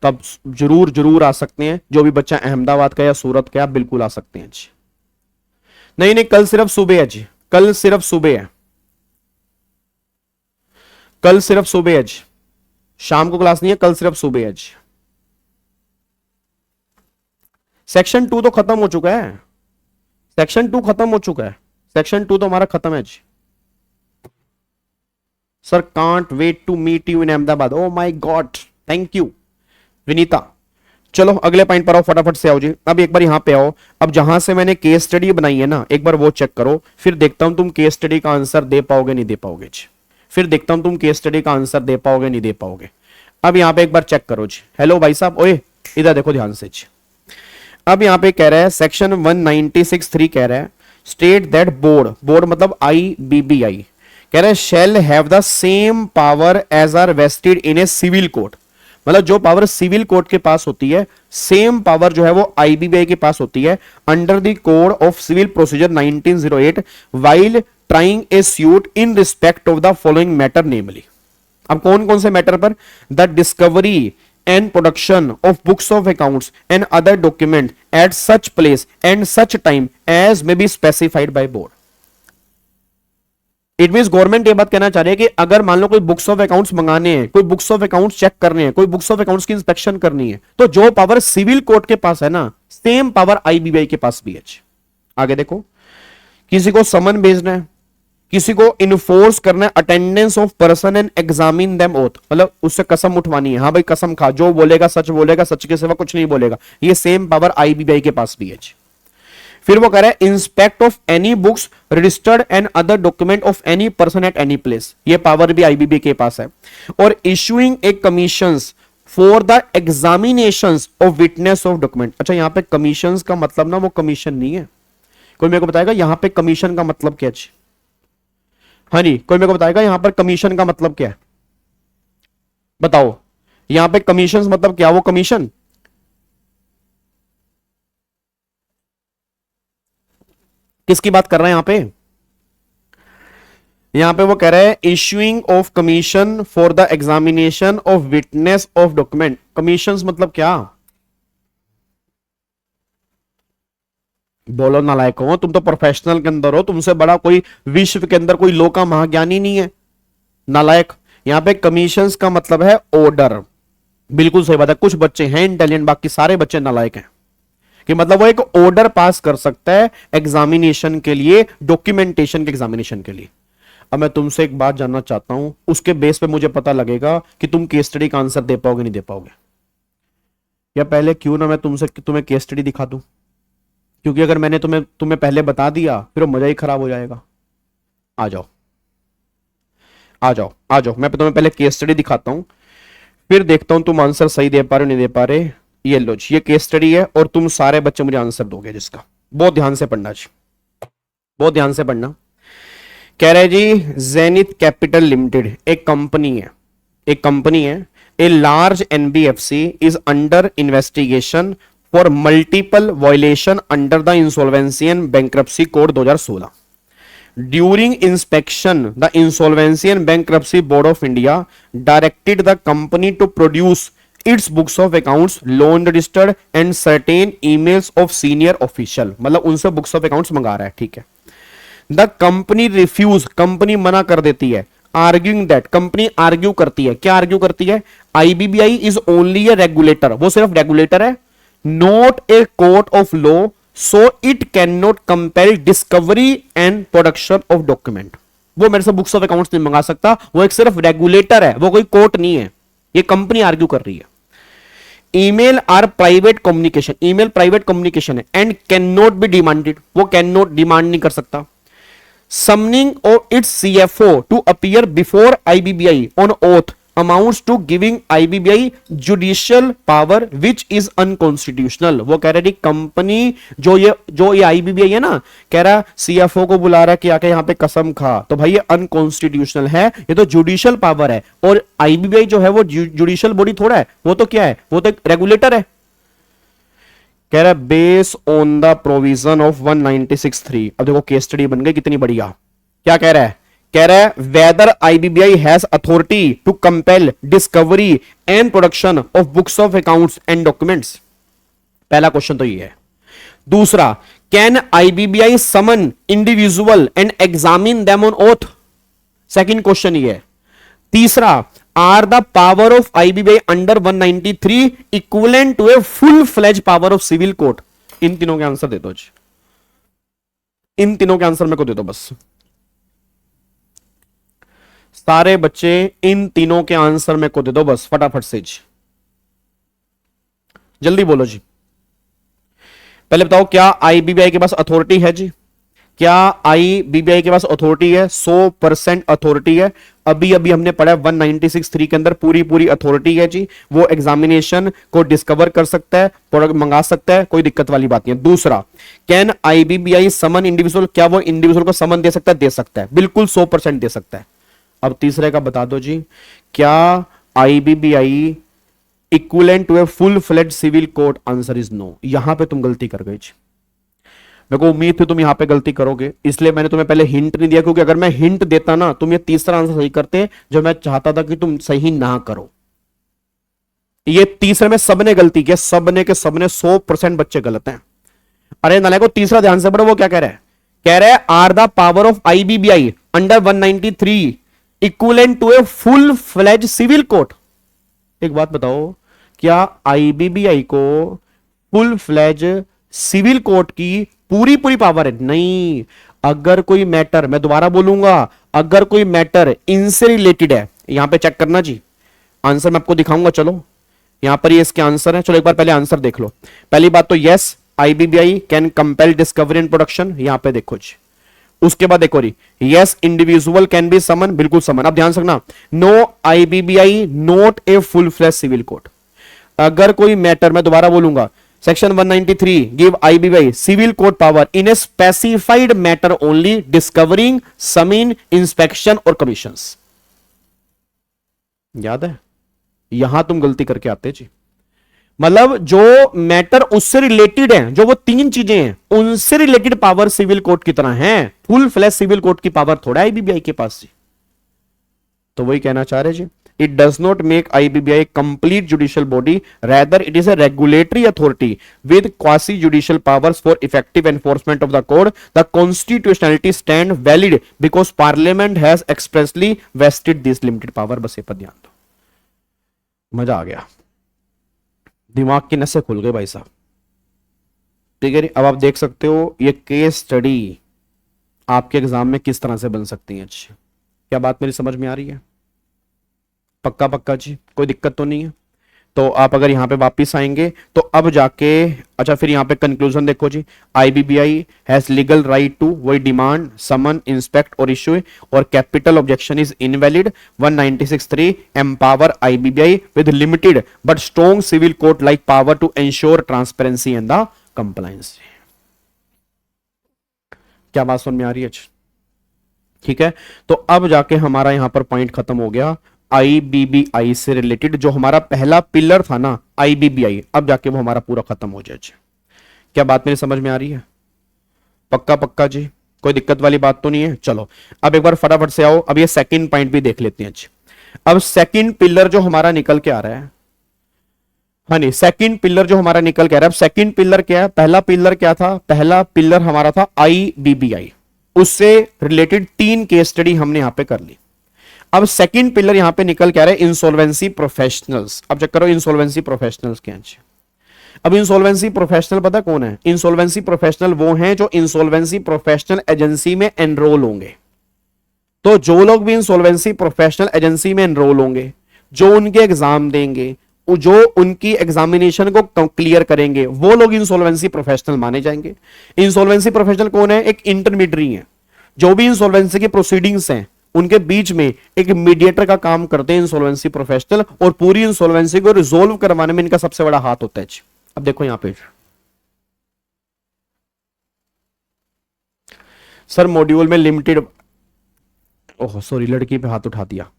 तो आप जरूर जरूर आ सकते हैं। जो भी बच्चा अहमदाबाद का या सूरत का, आप बिल्कुल आ सकते हैं जी। नहीं नहीं, कल सिर्फ सुबह है जी, कल सिर्फ सुबह है, कल सिर्फ सुबह है जी। शाम को क्लास नहीं है, कल सिर्फ सुबह है जी। सेक्शन 2 तो खत्म हो चुका है, सेक्शन 2 खत्म हो चुका है, सेक्शन 2 तो हमारा खत्म है जी। Sir can't wait to meet you in Ahmedabad. Oh my god, thank you Vinita. चलो अगले पॉइंट पर आओ, फटाफट से आओ जी। अब एक बार यहां पे आओ। अब जहां से मैंने केस स्टडी बनाई है ना, एक बार वो चेक करो, फिर देखता हूं तुम केस स्टडी का आंसर दे पाओगे नहीं दे पाओगे जी। फिर देखता हूं तुम केस स्टडी का आंसर दे पाओगे नहीं दे पाओगे। अब यहां पे एक बार चेक करो जी। हेलो भाई साहब, ओए इधर देखो ध्यान से जी। अब यहां पे कह रहा है सेक्शन 196(3) कह रहा है स्टेट दैट बोर्ड, बोर्ड मतलब IBBI, कह रहा है shall have the same power as are vested in a civil court. मतलब जो पावर सिविल कोर्ट के पास होती है, सेम पावर जो है वो IBBI के पास होती है, under the code of civil procedure 1908 while trying a suit in respect of the following matter, namely. अब कौन कौन से मैटर पर? The discovery and production of books of accounts and other document at such place and such time as may be specified by board। It mean government ये बात कहना चाह रही है कि अगर मान लो कोई बुक्स ऑफ अकाउंट्स मंगाने हैं, कोई बुक्स ऑफ अकाउंट्स चेक करने हैं, कोई बुक्स ऑफ अकाउंट्स की इंस्पेक्शन करनी है, तो जो पावर सिविल कोर्ट के पास है ना, सेम पावर IBBI के पास भी है। आगे देखो, किसी को समन भेजना है, किसी को इन्फोर्स करना है attendance of person and examine them oath, मतलब उससे कसम उठवानी है, हाँ भाई कसम खा, जो बोलेगा, सच के सिवा कुछ नहीं बोलेगा, ये सेम पावर IBBI के पास भी है। फिर वो कह रहा है inspect of any books registered and other document of any person at any place, ये पावर भी IBBI के पास है। और issuing A commissions for the examinations of witness of document. अच्छा, यहां पे कमीशंस का मतलब ना वो कमीशन नहीं है। कोई मेरे को बताएगा यहां पे कमीशन का मतलब क्या है? हाँ जी, कोई मेरे को बताएगा यहां पर कमीशन का मतलब क्या है? बताओ, यहां पे कमीशन मतलब क्या? वो कमीशन किसकी बात कर रहे हैं यहां पे? यहां पे वो कह रहे हैं issuing of commission for the examination of witness of document. Commissions मतलब क्या? बोलो नालायक हो, तुम तो प्रोफेशनल के अंदर हो, तुमसे बड़ा कोई विश्व के अंदर कोई लोक का महाज्ञानी नहीं है नालायक। यहां पे कमीशंस का मतलब है ऑर्डर। बिल्कुल सही बात है, कुछ बच्चे हैं इंटेलिजेंट, बाकी सारे बच्चे नालायक हैं। कि मतलब वो एक ऑर्डर पास कर सकता है एग्जामिनेशन के लिए, डॉक्यूमेंटेशन के एग्जामिनेशन के लिए। अब मैं तुमसे एक बात जानना चाहता हूं, उसके बेस पे मुझे पता लगेगा कि तुम केस स्टडी का आंसर दे पाओगे नहीं दे पाओगे। या पहले क्यों ना मैं तुम्हें केस स्टडी दिखा दूं, क्योंकि अगर मैंने तुम्हें पहले बता दिया फिर वो मजा ही खराब हो जाएगा। आ जाओ आ जाओ आ जाओ, मैं तुम्हें पहले केस स्टडी दिखाता हूं, फिर देखता हूं तुम आंसर सही दे पा रहे हो नहीं दे पा रहे। ये लो जी, ये केस स्टडी है और तुम सारे बच्चे मुझे आंसर दोगे जिसका। बहुत ध्यान से पढ़ना जी, बहुत ध्यान से पढ़ना। कह रहे जी जेनिथ कैपिटल लिमिटेड एक कंपनी है, a large NBFC is under investigation for multiple violation under the insolvency and bankruptcy code 2016। During inspection the insolvency and bankruptcy board of India directed the company to produce its books of accounts, loan registered and certain emails of senior official. मतलब उनसे books of accounts मंगा रहा है, ठीक है। The company refuse, company मना कर देती है आर्ग्यूइंग दैट, कंपनी आर्ग्यू करती है, क्या आर्ग्यू करती है? IBBI is only A regulator, वो सिर्फ रेगुलेटर है, not a court of law, so it can not compel discovery and production of document. वो मेरे से बुक्स ऑफ अकाउंट्स नहीं मंगा सकता, वो एक सिर्फ रेगुलेटर है, वो कोई कोर्ट नहीं है। ये कंपनी आर्ग्यू कर रही है। Email or private communication, email private communication है and can not be demanded, वो कैन नॉट डिमांड नहीं कर सकता। Summoning of its CFO to appear before IBBI on oath amounts to giving IBBI judicial power which is unconstitutional। वो कह रहे company जो ये IBBI है ना, कह रहा CFO को बुला रहा है कि आके यहाँ पे कसम खा, तो भाई ये अनकॉन्स्टिट्यूशनल है, ये तो जुडिशियल पावर है। और IBBI जो है वो जुडिशियल बॉडी थोड़ा है, वो तो क्या है, वो तो एक रेगुलेटर है। कह रहा है base on the provision of 196(3)। अब देखो केस स्टडी बन गई कितनी बढ़िया। क्या कह रहा है? कह रहा है whether IBBI has authority to compel discovery and production of books of accounts and documents. पहला क्वेश्चन तो ये है। दूसरा, can IBBI summon individual and examine them on oath. Second question ये है। तीसरा, are the power of IBBI under 193 equivalent to a full fledge power of civil court. इन तीनों के आंसर दे दो जी, इन तीनों के आंसर मेरे को दे दो बस। सारे बच्चे इन तीनों के आंसर मेरे को दे दो बस फटाफट से जी, जल्दी बोलो जी। पहले बताओ क्या आईबीबीआई के पास अथॉरिटी है जी? क्या आईबीबीआई के पास अथॉरिटी है? 100% अथॉरिटी है। अभी अभी हमने पढ़ा 196(3) के अंदर पूरी अथॉरिटी है जी। वो एग्जामिनेशन को डिस्कवर कर सकता है, प्रोडक्ट मंगा सकता है, कोई दिक्कत वाली बात नहीं है। दूसरा, कैन आईबीबीआई समन इंडिविजुअल, क्या वो इंडिविजुअल को समन दे सकता है? दे सकता है, बिल्कुल 100% दे सकता है। अब तीसरे का बता दो जी, क्या IBBI equivalent to a full fledge civil court? Answer is no. यहां पे तुम गलती कर गए जी। मेरे को उम्मीद थी तुम यहां पे गलती करोगे, इसलिए मैंने तुम्हें पहले हिंट नहीं दिया, क्योंकि अगर मैं हिंट देता ना तुम ये तीसरा आंसर सही करते, जो मैं चाहता था कि तुम सही ना करो। ये तीसरे में सबने गलती की, सबने के सबने 100% बच्चे गलत हैं। अरे नाले को तीसरा ध्यान से पढ़ो, वो क्या कह रहा है? कह रहा है are the power of IBBI under 193 equivalent to a full fledge civil court. एक बात बताओ, क्या आईबीबीआई को फुल फ्लेज सिविल कोर्ट की पूरी पावर है? नहीं। अगर कोई मैटर, मैं दोबारा बोलूंगा, अगर कोई मैटर इनसे रिलेटेड है, यहां पे चेक करना जी, आंसर मैं आपको दिखाऊंगा। चलो यहां पर ये इसके आंसर है। चलो एक बार पहले आंसर देख लो। पहली बात तो yes, IBBI can compel discovery and production, यहां पे देखो जी। उसके बाद देखो री, yes individual can be summon, बिल्कुल समन। अब ध्यान रखना, no IBBI not a full fledge civil court. अगर कोई मैटर, मैं दोबारा बोलूंगा, section 193 give IBBI civil court power in a specified matter only, discovering, summon, inspection और कमीशंस। याद है? यहां तुम गलती करके आते जी। मतलब जो मैटर उससे रिलेटेड है, जो वो तीन चीजें हैं, उनसे रिलेटेड पावर सिविल कोर्ट की तरह है। फुल फ्लैश सिविल कोर्ट की पावर थोड़ा आईबीबीआई के पास जी। तो वही कहना चाह रहे जी, it does not make IBBI complete judicial body, rather it is a regulatory authority with quasi judicial powers for effective enforcement of the code. The constitutionality stand valid because parliament has expressly vested this limited power। बस ये पर ध्यान दो, मजा आ गया, दिमाग की नसें खुल गई भाई साहब। ठीक है, अब आप देख सकते हो ये केस स्टडी आपके एग्जाम में किस तरह से बन सकती है। अच्छी, क्या बात मेरी समझ में आ रही है? पक्का जी, कोई दिक्कत तो नहीं है? तो आप अगर यहां पे वापस आएंगे तो अब जाके, अच्छा फिर यहां पे कंक्लूजन देखो जी, IBBI has legal right to, वही डिमांड, समन, इंस्पेक्ट और इश्यू, और capital objection is invalid. 196(3) empower IBBI with limited but strong civil court like power to ensure transparency and the compliance. क्या बात समझ में आ रही है? ठीक है, तो अब जाके हमारा यहां पर पॉइंट खत्म हो गया आईबीबीआई से रिलेटेड। जो हमारा पहला पिलर था ना आईबीबीआई, अब जाके वो हमारा पूरा खत्म हो जाए। क्या बात मेरी समझ में आ रही है? पक्का जी, कोई दिक्कत वाली बात तो नहीं है? चलो अब एक बार फटाफट से आओ, अब ये सेकंड पॉइंट भी देख लेते हैं। अब सेकंड पिलर जो हमारा निकल के आ रहा है, हाँ नहीं, सेकंड पिलर जो हमारा निकल के आ रहा है, अब सेकंड पिलर क्या है? पहला पिलर क्या था? पहला पिलर हमारा था आईबीबीआई, उससे रिलेटेड 3 केस स्टडी हमने यहां पे कर ली। अब सेकंड पिलर यहां पे निकल क्या रहा है, इंसॉल्वेंसी प्रोफेशनल्स। अब चेक करो इंसॉल्वेंसी प्रोफेशनल्स क्या है। अब इंसॉल्वेंसी प्रोफेशनल पता कौन है? इंसॉल्वेंसी प्रोफेशनल वो हैं जो इंसॉल्वेंसी प्रोफेशनल एजेंसी में एनरोल होंगे। तो जो लोग भी इंसॉल्वेंसी प्रोफेशनल एजेंसी में एनरोल होंगे, जो उनके एग्जाम देंगे, जो उनकी एग्जामिनेशन को क्लियर करेंगे, वो लोग इंसॉल्वेंसी प्रोफेशनल माने जाएंगे। इंसॉल्वेंसी प्रोफेशनल कौन है? एक इंटरमीडियरी है। जो भी इंसॉल्वेंसी की प्रोसीडिंग्स हैं उनके बीच में एक मीडिएटर का काम करते हैं इंसॉल्वेंसी प्रोफेशनल, और पूरी इंसॉल्वेंसी को रिजोल्व करवाने में इनका सबसे बड़ा हाथ होता है। अब देखो यहां पे सर मॉड्यूल में लिमिटेड, ओह सॉरी लड़की पे हाथ उठा दिया,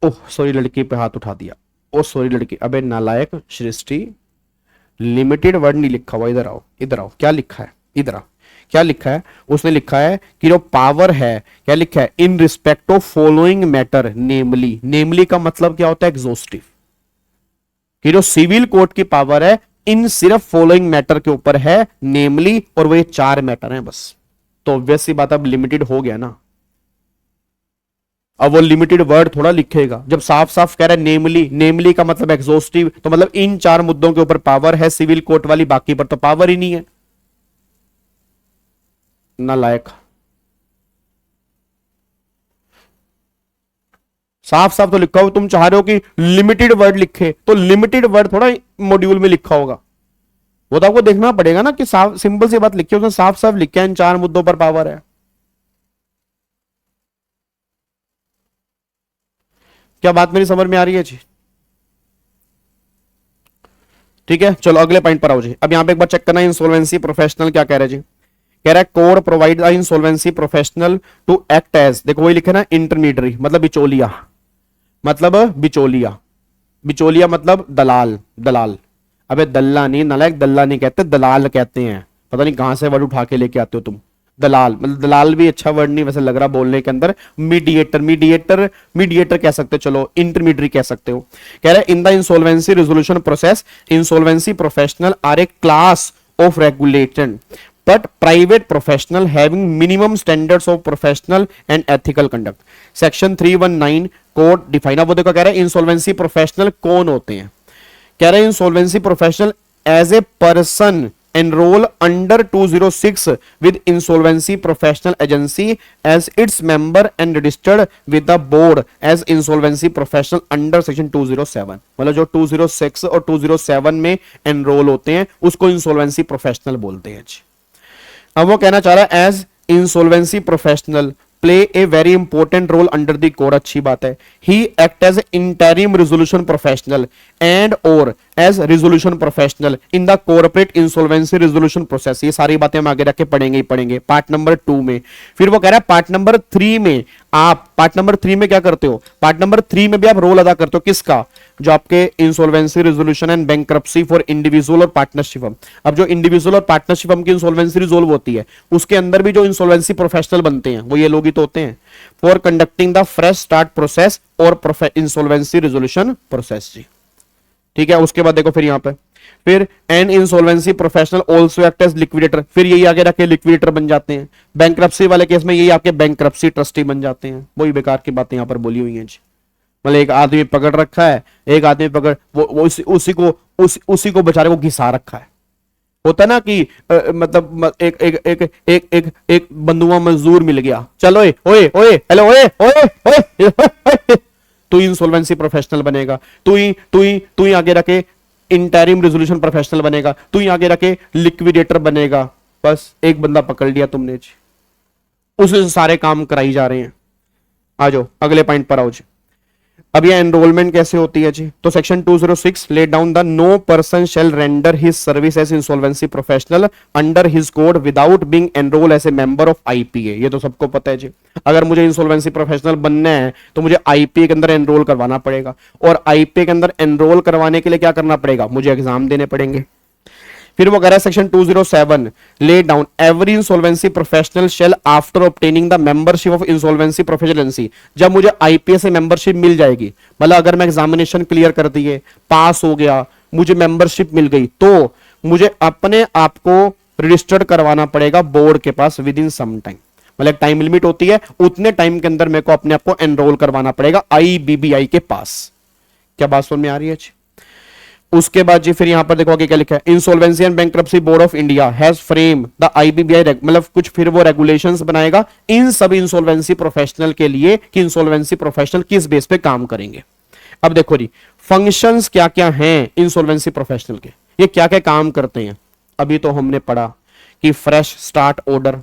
ओह सॉरी लड़की पे हाथ उठा दिया, ओह सॉरी लड़की, अबे नालायक सृष्टि, लिमिटेड वर्ड नहीं लिखा हुआ, इधर आओ इधर आओ, क्या लिखा है इधर आओ, क्या लिखा है? उसने लिखा है कि जो पावर है, क्या लिखा है? In respect of following matter namely. Namely का मतलब क्या होता है? एग्जॉस्टिव। कि जो सिविल कोर्ट की पावर है इन सिर्फ फॉलोइंग मैटर के ऊपर है, नेमली, और वो ये 4 मैटर हैं बस। तो ऑब्वियस सी बात अब लिमिटेड हो गया ना। अब वो लिमिटेड वर्ड थोड़ा लिखेगा, जब साफ साफ कह रहा है नेमली, नेमली का मतलब एग्जॉस्टिव, तो मतलब इन 4 मुद्दों के ऊपर पावर है सिविल कोर्ट वाली, बाकी पर तो पावर ही नहीं है। नालायक, साफ साफ तो लिखा हो, तुम चाह रहे हो कि लिमिटेड वर्ड लिखे, तो लिमिटेड वर्ड थोड़ा मॉड्यूल में लिखा होगा, वो तो आपको देखना पड़ेगा ना कि साफ सिंपल सी बात लिखी है, उसने साफ साफ लिखा है इन 4 मुद्दों पर पावर है। क्या बात मेरी समझ में आ रही है जी? ठीक है, चलो अगले पॉइंट पर आओ जी। अब यहां पे एक बार चेक करना इंसॉल्वेंसी प्रोफेशनल क्या कह रहा है जी। कह रहा है code provide the insolvency professional to act as, देखो वही लिखे ना इंटरमीडियरी, मतलब बिचौलिया, मतलब बिचौलिया, बिचौलिया मतलब दलाल, दलाल। अबे दल्ला नहीं, नालायक, दल्ला नहीं कहते, दलाल कहते हैं। पता नहीं कहां से वर्ड उठा के लेके आते हो तुम। दलाल मतलब, दलाल भी अच्छा वर्ड नहीं वैसे लग रहा बोलने के अंदर। मीडिएटर, मीडिएटर, मीडिएटर कह सकते हो, चलो इंटरमीडियरी कह सकते हो। कह रहा है in the insolvency resolution process insolvency professional are a class of regulated but private professional having minimum standards of professional and ethical conduct. Section 319 code define. अब वो देखो कह रहा है इंसॉल्वेंसी प्रोफेशनल कौन होते हैं। कह रहे हैं insolvency professional as a person enroll under 206 with insolvency professional agency as its member and registered with the board as insolvency professional under section 207। मतलब जो 206 और 207 में enroll होते हैं उसको insolvency professional बोलते हैं। अब वो कहना चाह रहा है as insolvency professional play a very important role under the code. अच्छी बात है। He act as interim resolution professional and और as resolution professional in the corporate insolvency resolution process. ये सारी बातें हम आगे रख के पढ़ेंगे ही पढ़ेंगे पार्ट नंबर 2 में। फिर वो कह रहा है पार्ट नंबर 3 में आप, पार्ट नंबर 3 में क्या करते हो? पार्ट नंबर 3 में भी आप रोल अदा करते हो। किसका? जो आपके insolvency resolution and bankruptcy for individual और पार्टनरशिप फर्म। अब जो इंडिविजुअल और पार्टनरशिप फर्म की इंसॉल्वेंसी रिजोल्व होती है उसके अंदर भी जो इंसॉल्वेंसी प्रोफेशनल बनते हैं वो ये लोग ही तो होते हैं। For conducting the fresh start process और इंसॉल्वेंसी रेजोल्यूशन प्रोसेस जी। ठीक है, उसके बाद देखो फिर यहां पे फिर an insolvency professional also act as liquidator. फिर यही आगे रखे लिक्विडेटर बन जाते हैं। बैंकरप्सी वाले केस में यही आपके बैंकरप्सी ट्रस्टी बन जाते हैं। वही बेकार की बातें यहां पर बोली हुई हैं जी। मतलब एक आदमी पकड़ रखा है, एक आदमी पकड़ वो उसी को बेचारे को घिसा रखा है। होता ना कि मतलब एक बंधुआ मजदूर मिल गया, चलो ओए ओए हेलो ओए ओए ओए तू इंसॉल्वेंसी प्रोफेशनल बनेगा, तू ही आगे रखे इंटरिम रेजोल्यूशन प्रोफेशनल बनेगा, तू ही आगे रखे लिक्विडेटर बनेगा। बस एक बंदा पकड़ लिया तुमने जी, उसे सारे काम कराई जा रहे हैं। आ जाओ अगले पॉइंट पर आओ जी। अब ये एनरोलमेंट कैसे होती है जी? तो section 206 lay down the no person shall render his service as insolvency professional under his code without being enrol as a member of IPA. ये तो सबको पता है जी। अगर मुझे इंसॉल्वेंसी प्रोफेशनल बनना है तो मुझे आईपीए के अंदर एनरोल करवाना पड़ेगा, और आईपीए के अंदर एनरोल करवाने के लिए क्या करना पड़ेगा? मुझे एग्जाम देने पड़ेंगे। फिर वो कह रहा है section 207 lay down every insolvency professional shall after obtaining the membership of insolvency professional. जब मुझे आईपीएस से मेंबरशिप मिल जाएगी, मतलब अगर मैं एग्जामिनेशन क्लियर कर दिए, पास हो गया, मुझे मेंबरशिप मिल गई, तो मुझे अपने आप को रजिस्टर्ड करवाना पड़ेगा बोर्ड के पास विद इन सम टाइम। मतलब टाइम लिमिट होती है, उतने टाइम के अंदर मेरे को अपने आप को एनरोल करवाना पड़ेगा आईबीबीआई के पास। क्या बात समझ में आ रही है? उसके बाद जी फिर यहां पर देखो आगे क्या लिखा है, insolvency and bankruptcy board of India has frame the IBBI, मतलब कुछ फिर वो रेगुलेशंस बनाएगा इन सब इंसॉल्वेंसी प्रोफेशनल के लिए कि इंसॉल्वेंसी प्रोफेशनल किस बेस पे काम करेंगे। अब देखो जी फंक्शंस क्या क्या हैं इंसॉल्वेंसी प्रोफेशनल के, ये क्या क्या काम करते हैं। अभी तो हमने पढ़ा कि फ्रेश स्टार्ट ऑर्डर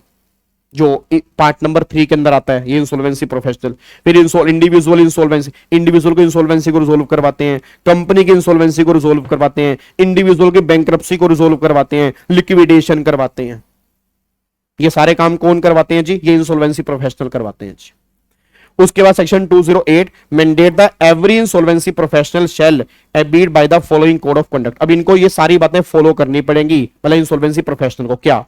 जो पार्ट नंबर 3 के अंदर आता है, ये इंसॉल्वेंसी प्रोफेशनल। फिर इंडिविजुअल इंसॉल्वेंसी, इंडिविजुअल को इंसॉल्वेंसी को रिजोल्व करवाते हैं, कंपनी की इंसॉल्वेंसी को रिजोल्व करवाते हैं, इंडिविजुअल की बैंक्रप्सी को रिजोल्व करवाते हैं, लिक्विडेशन करवाते हैं। ये सारे काम कौन करवाते हैं जी? ये इंसॉल्वेंसी प्रोफेशनल करवाते हैं जी। उसके बाद section 208 mandate the every insolvency professional shall abide by the following code of conduct. अब इनको ये सारी बातें फॉलो करनी पड़ेंगी, मतलब इंसॉल्वेंसी प्रोफेशनल को। क्या?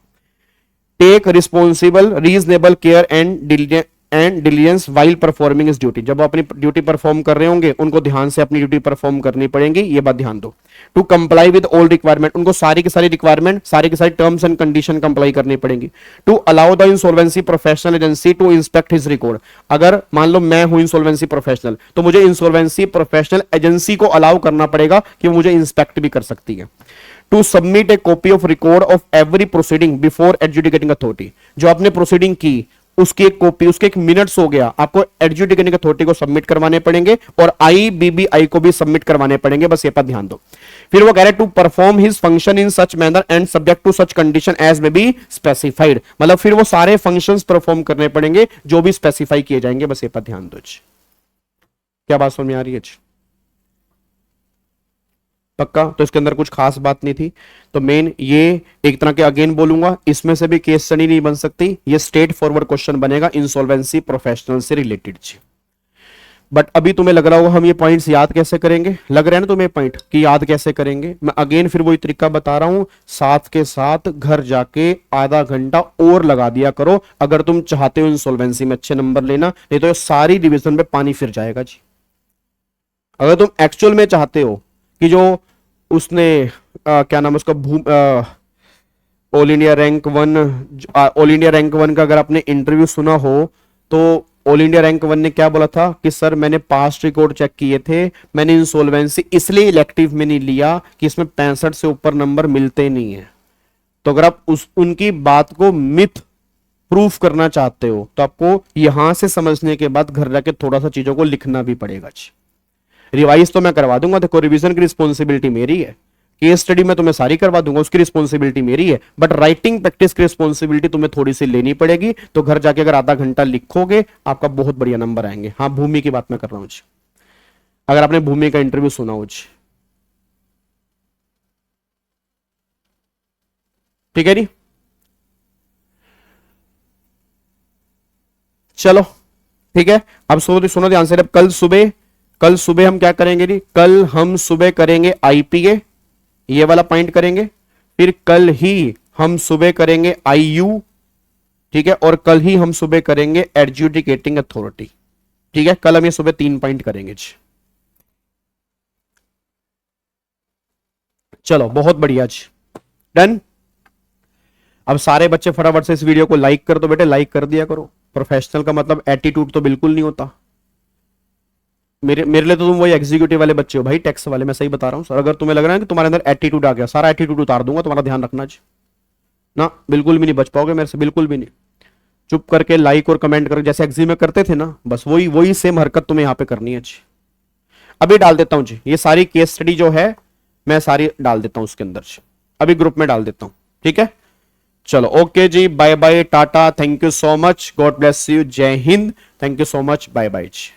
Take responsible reasonable care and diligence while performing his duty. जब वो अपनी ड्यूटी परफॉर्म कर रहे होंगे उनको ध्यान से अपनी ड्यूटी परफॉर्म करनी पड़ेगी, ये बात ध्यान दो। To comply with all requirement, उनको सारी की सारी रिक्वायरमेंट, सारी की सारी टर्म्स एंड कंडीशन कंप्लाई करनी पड़ेगी। To allow the insolvency professional agency to inspect his record, अगर मान लो मैं हूं इंसॉल्वेंसी प्रोफेशनल तो मुझे इंसॉल्वेंसी प्रोफेशनल एजेंसी को अलाउ करना पड़ेगा कि वो मुझे इंस्पेक्ट भी कर सकती है। To submit a copy of record of every proceeding before adjudicating authority, जो आपने प्रोसीडिंग की उसकी एक कॉपी, उसके एक मिनट्स हो गया, आपको एडजुडिकेटिंग अथॉरिटी को सबमिट करवाने पड़ेंगे और आईबीबीआई को भी सबमिट करवाने पड़ेंगे, बस ये पर ध्यान दो। फिर वो कह रहे to perform his function in such manner and subject to such condition as may be specified, मतलब फिर वो सारे फंक्शंस परफॉर्म करने पड़ेंगे जो भी स्पेसिफाई किए जाएंगे, बस ये पर ध्यान दो। क्या बात समझ में आ रही है? पक्का? तो इसके अंदर कुछ खास बात नहीं थी। तो मेन ये एक तरह के अगेन बोलूंगा, इसमें से भी केस स्टडी नहीं बन सकती, ये स्ट्रेट फॉरवर्ड क्वेश्चन बनेगा इंसॉल्वेंसी प्रोफेशनल से रिलेटेड। बट अभी तुम्हें लग रहा होगा हम ये पॉइंट्स याद कैसे करेंगे, लग रहा है ना तुम्हें पॉइंट कि याद कैसे करेंगे। मैं अगेन फिर वही तरीका बता रहा हूं, साथ के साथ घर जाके आधा घंटा और लगा दिया करो अगर तुम चाहते हो इंसॉल्वेंसी में अच्छे नंबर लेना, नहीं तो ये सारी डिवीजन में पानी फिर जाएगा जी। अगर तुम एक्चुअल में चाहते हो कि जो उसने क्या नाम है उसका ऑल इंडिया रैंक 1 का अगर आपने इंटरव्यू सुना हो तो ऑल इंडिया रैंक 1 ने क्या बोला था कि सर मैंने पास्ट रिकॉर्ड चेक किए थे, मैंने इंसॉल्वेंसी इसलिए इलेक्टिव में नहीं लिया कि इसमें 65 से ऊपर नंबर मिलते नहीं है। तो अगर आप उनकी बात को मिथ प्रूफ करना चाहते हो तो आपको यहां से समझने के बाद घर जाके थोड़ा सा चीजों को लिखना भी पड़ेगा। रिवाइज तो मैं करवा दूंगा, देखो रिवीजन की रिस्पॉन्सिबिलिटी मेरी है, केस स्टडी में तुम्हें सारी करवा दूंगा, उसकी रिस्पॉन्सिबिलिटी मेरी है, बट राइटिंग प्रैक्टिस की रिस्पॉन्सिबिलिटी तुम्हें थोड़ी सी लेनी पड़ेगी। तो घर जाके अगर आधा घंटा लिखोगे आपका बहुत बढ़िया नंबर आएंगे। हाँ भूमि की बात मैं कर रहा हूं, अगर आपने भूमि का इंटरव्यू सुना हो, ठीक है नी। चलो ठीक है, अब सुनो ध्यान से। अब कल सुबह हम क्या करेंगे जी, कल हम सुबह करेंगे आईपीए, ये वाला पॉइंट करेंगे। फिर कल ही हम सुबह करेंगे आईयू, ठीक है, और कल ही हम सुबह करेंगे एडजुडिकेटिंग अथॉरिटी, ठीक है। कल हम ये सुबह 3 पॉइंट करेंगे जी। चलो बहुत बढ़िया जी, डन। अब सारे बच्चे फटाफट से इस वीडियो को लाइक कर दो बेटे, लाइक कर दिया करो। प्रोफेशनल का मतलब एटीट्यूड तो बिल्कुल नहीं होता। मेरे लिए तो तुम वही एग्जीक्यूटिव वाले बच्चे हो भाई, टैक्स वाले, मैं सही बता रहा हूं सर। अगर तुम्हें लग रहा है कि तुम्हारे अंदर एटीट्यूड आ गया, सारा एटीट्यूड उतार दूंगा, तुम्हारा ध्यान रखना जी ना, बिल्कुल भी नहीं बच पाओगे मेरे से, बिल्कुल भी नहीं। चुप करके लाइक और कमेंट करके जैसे एग्जी में करते थे ना, बस वही सेम हरकत तुम्हें यहां पे करनी है जी। अभी डाल देता हूं जी, ये सारी केस स्टडी जो है मैं सारी डाल देता हूं उसके अंदर जी, अभी ग्रुप में डाल देता हूं, ठीक है। चलो ओके जी, bye bye, tata, thank you so much, god bless you, जय Hind, thank you so much, bye bye ji.